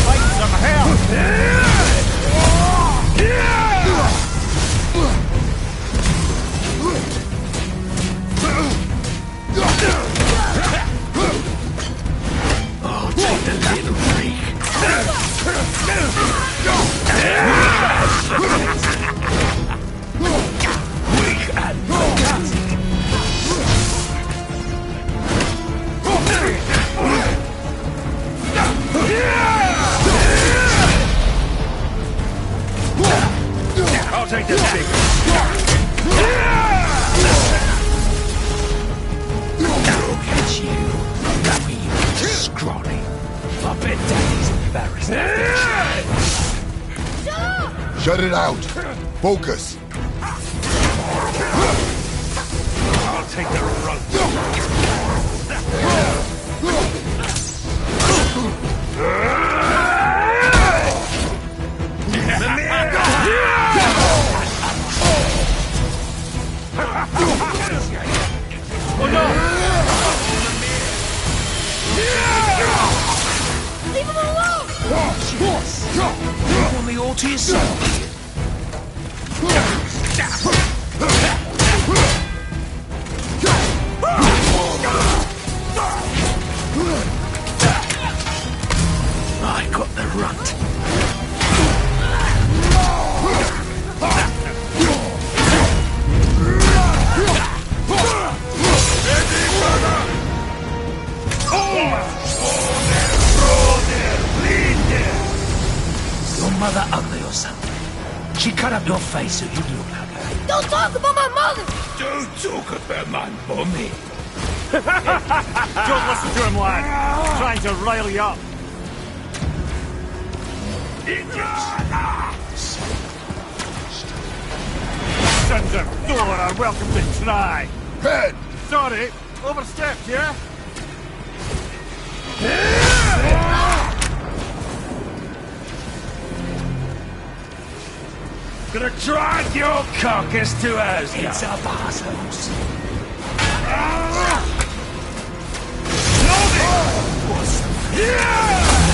S1: Fight some hell!
S9: Oh, take the little freak. Weak and pathetic. I'll take this big. Look at you. Lucky you scrawny. I bet Daddy's embarrassed after
S3: Shut it out. Focus.
S9: I'll take the run. Oh no!
S2: Leave him alone!
S9: You want me all to yourself? I got the runt. Your mother ugly or something. She cut up your face so you look like her.
S2: Don't talk about my mother!
S9: Don't talk about my mommy.
S1: Don't listen to him, lad. Trying to rile you up. Sons of Thor are welcome to try.
S3: Head!
S1: Sorry, overstepped, yeah?
S9: Drag your carcass to Asgard. It's up assholes.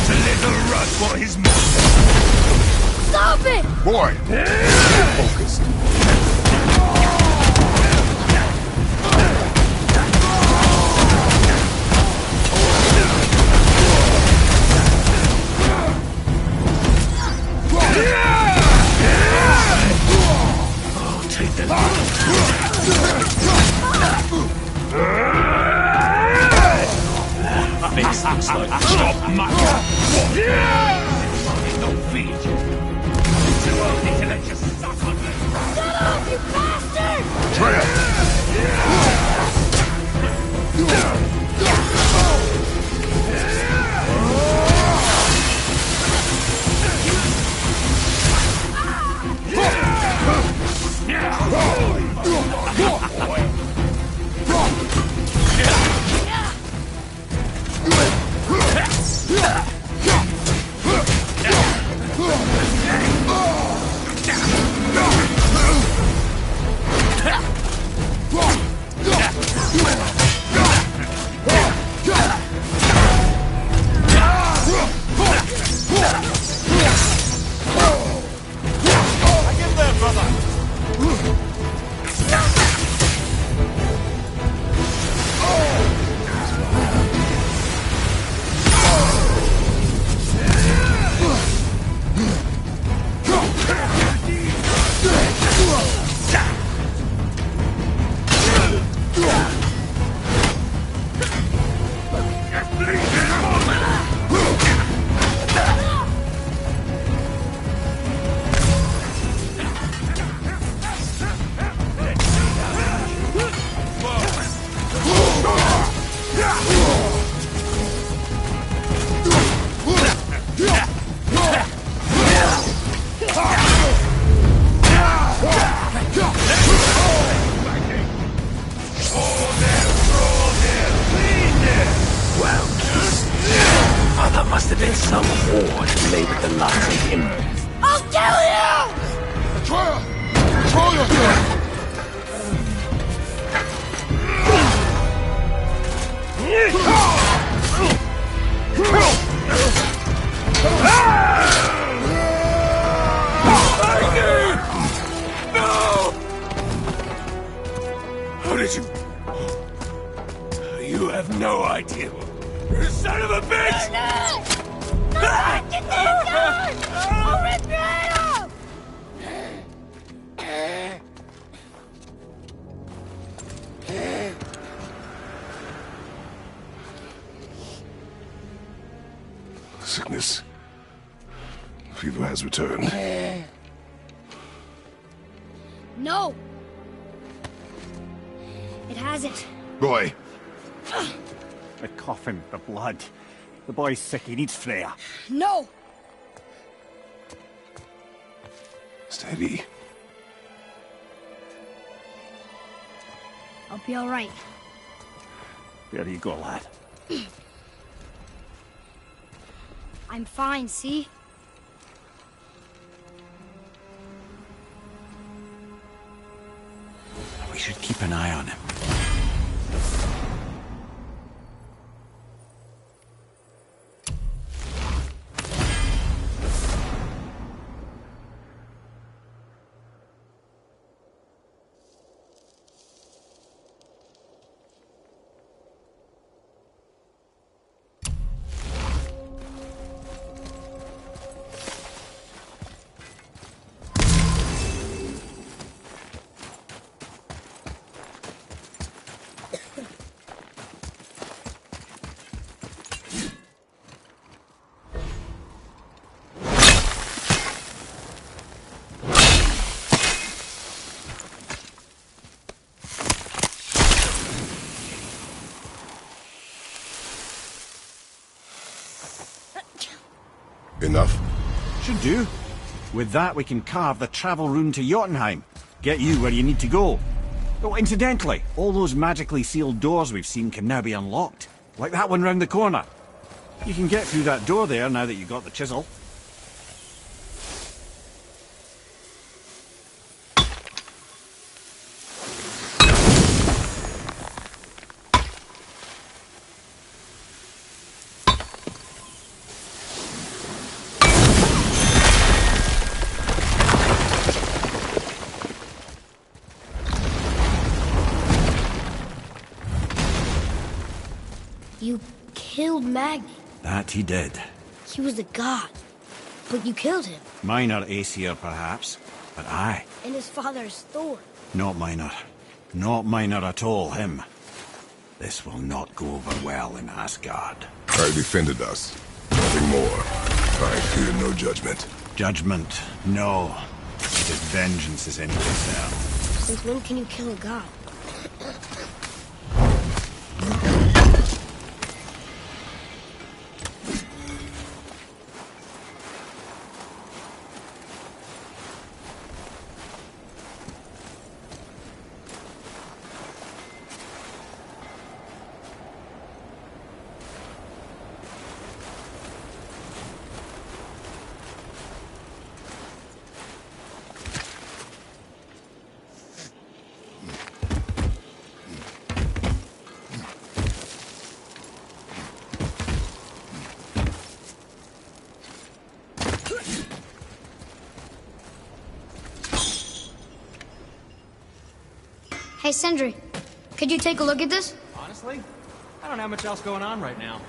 S9: To little rut for his master.
S2: Stop it!
S3: Boy, focused.
S9: I'll take the This looks like chop mutton. Don't feed you. Too early to let you suck on me.
S2: Shut up, you bastard!
S9: Must have been some horde who labored the likes of him.
S2: I'll kill you!
S3: Troya! Troya!
S9: No! How did you... You have no idea. You son of a bitch!
S2: Get these guys! I'll rip your head off!
S3: Sickness. Fever has returned.
S2: No! It hasn't.
S3: Boy.
S1: The coughing, the blood. The boy's sick, he needs Freya.
S2: No!
S3: Steady.
S2: I'll be alright.
S1: There you go, lad.
S2: I'm fine, see?
S1: We should keep an eye on him.
S3: Enough?
S1: Should do. With that, we can carve the travel rune to Jotunheim. Get you where you need to go. Oh, incidentally, all those magically sealed doors we've seen can now be unlocked. Like that one round the corner. You can get through that door there now that you've got the chisel.
S2: killed Magni.
S1: That he did.
S2: He was a god. But you killed him.
S1: Minor Aesir, perhaps, but I.
S2: And his father is Thor.
S1: Not minor. Not minor at all, him. This will not go over well in Asgard.
S3: I defended us. Nothing more. I fear no judgment.
S1: Judgment, no. His vengeance is in concern.
S2: Since when can you kill a god?
S8: Hey, Sindri, could you take a look at this?
S5: Honestly, I don't have much else going on right now.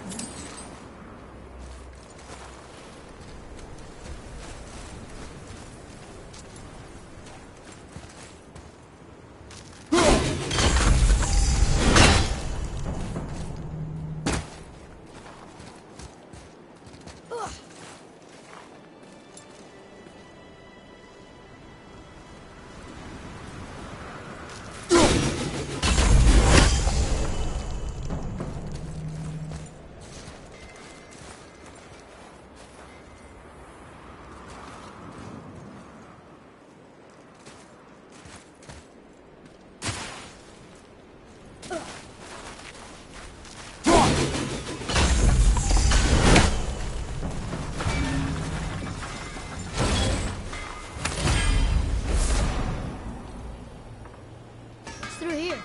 S2: Through here.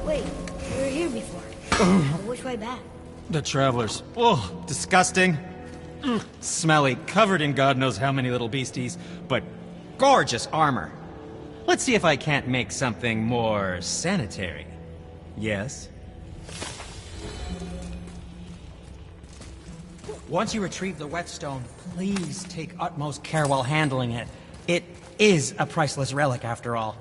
S2: Wait, we were here before. Which way back?
S5: The travelers. Oh, disgusting. Smelly, covered in God knows how many little beasties, but gorgeous armor. Let's see if I can't make something more sanitary. Yes?
S6: Once you retrieve the whetstone, please take utmost care while handling it. It is a priceless relic, after all.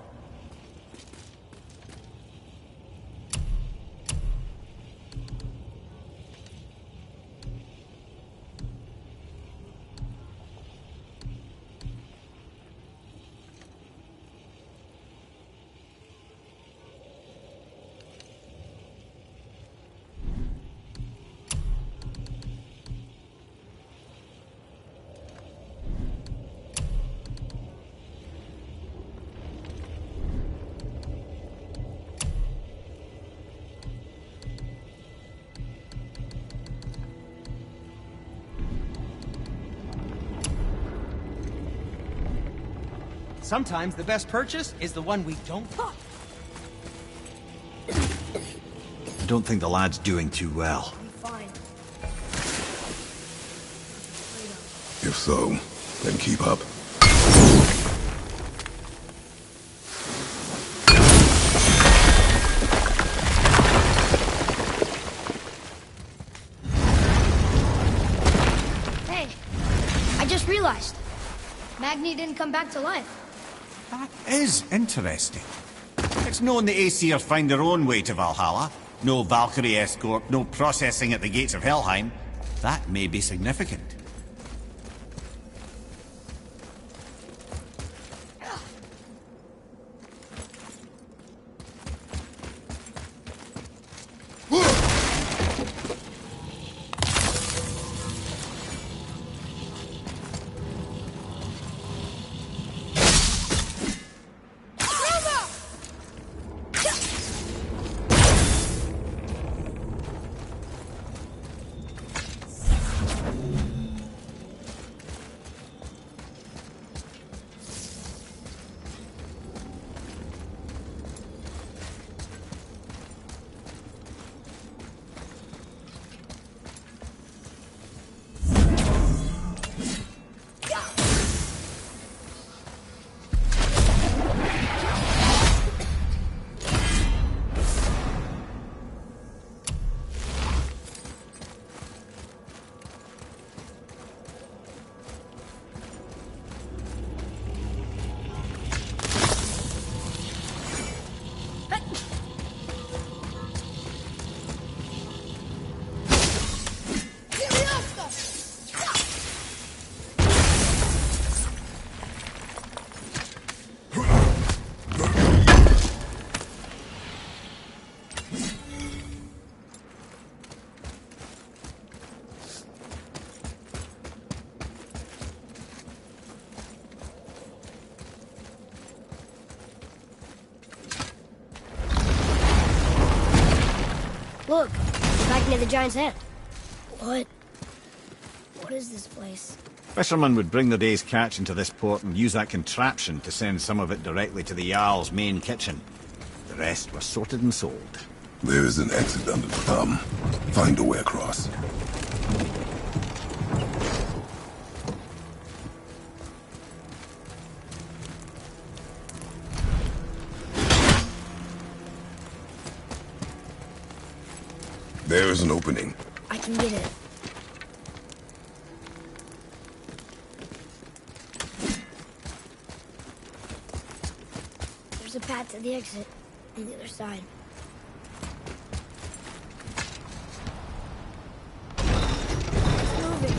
S6: Sometimes the best purchase is the one we don't buy.
S1: I don't think the lad's doing too well.
S2: Be fine.
S3: If so, then keep up.
S2: Hey, I just realized. Magni didn't come back to life.
S1: That is interesting. It's known the Aesir find their own way to Valhalla. No Valkyrie escort, no processing at the gates of Helheim. That may be significant.
S2: Look, we're back near the giant's head. What? What is this place?
S1: Fishermen would bring their day's catch into this port and use that contraption to send some of it directly to the Jarl's main kitchen. The rest were sorted and sold.
S3: There is an exit under the thumb. Find a way across. There is an opening.
S2: I can get it. There's a path to the exit on the other side. It's moving.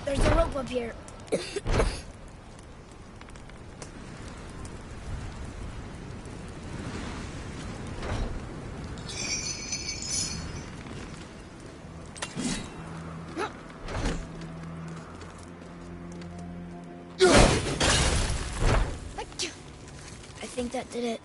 S2: There's a rope up here. I think that did it.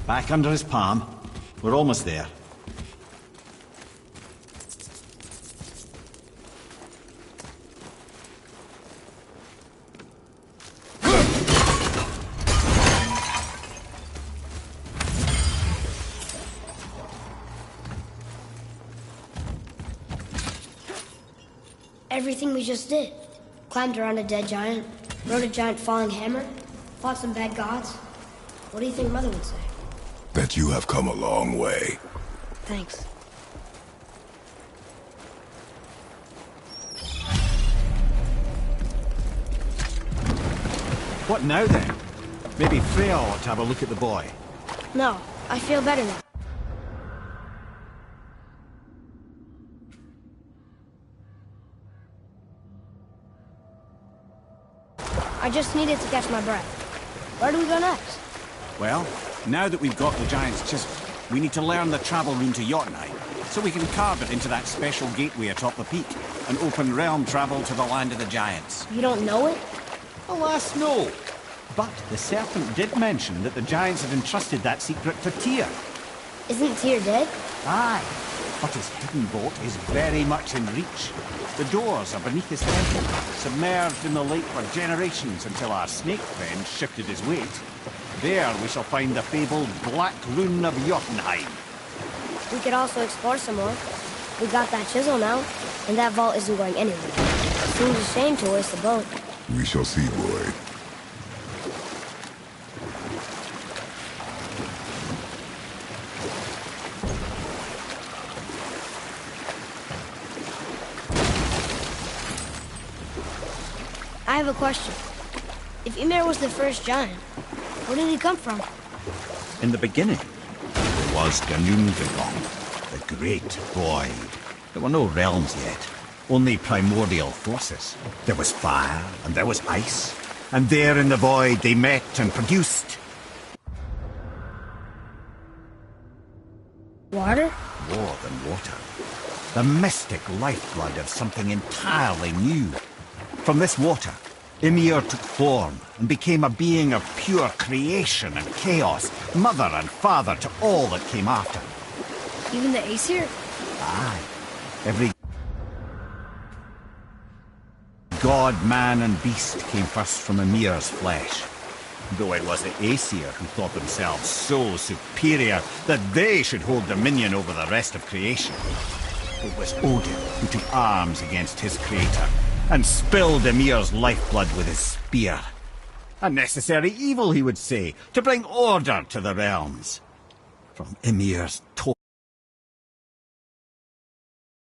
S1: Back under his palm. We're almost there.
S2: Everything we just did. Climbed around a dead giant, rode a giant falling hammer, fought some bad gods. What do you think Mother would say?
S3: That you have come a long way.
S2: Thanks.
S1: What now then? Maybe Freya ought to have a look at the boy.
S2: No, I feel better now. I just needed to catch my breath. Where do we go next?
S1: Well, now that we've got the giant's chisel, we need to learn the travel rune to Jotunheim, so we can carve it into that special gateway atop the peak, and open realm travel to the land of the giants.
S2: You don't know it?
S1: Alas, no. But the serpent did mention that the giants had entrusted that secret to Tyr.
S2: Isn't Tyr dead?
S1: Aye, but his hidden boat is very much in reach. The doors are beneath his temple, submerged in the lake for generations until our snake friend shifted his weight. There we shall find the fabled Black Rune of Jotunheim.
S2: We could also explore some more. We got that chisel now, and that vault isn't going anywhere. Seems a shame to waste the boat.
S3: We shall see, boy.
S2: I have a question. If Ymir was the first giant, where did he come from?
S1: In the beginning, there was Ginnungagong, the great void. There were no realms yet, only primordial forces. There was fire, and there was ice. And there in the void they met and produced...
S2: Water?
S1: more than water. The mystic lifeblood of something entirely new. From this water, Ymir took form and became a being of pure creation and chaos, mother and father to all that came after.
S2: Even the Aesir?
S1: Aye. Every god, man and beast came first from Ymir's flesh. Though it was the Aesir who thought themselves so superior that they should hold dominion over the rest of creation. It was Odin who took arms against his creator and spilled Ymir's lifeblood with his spear. A necessary evil, he would say, to bring order to the realms. From Ymir's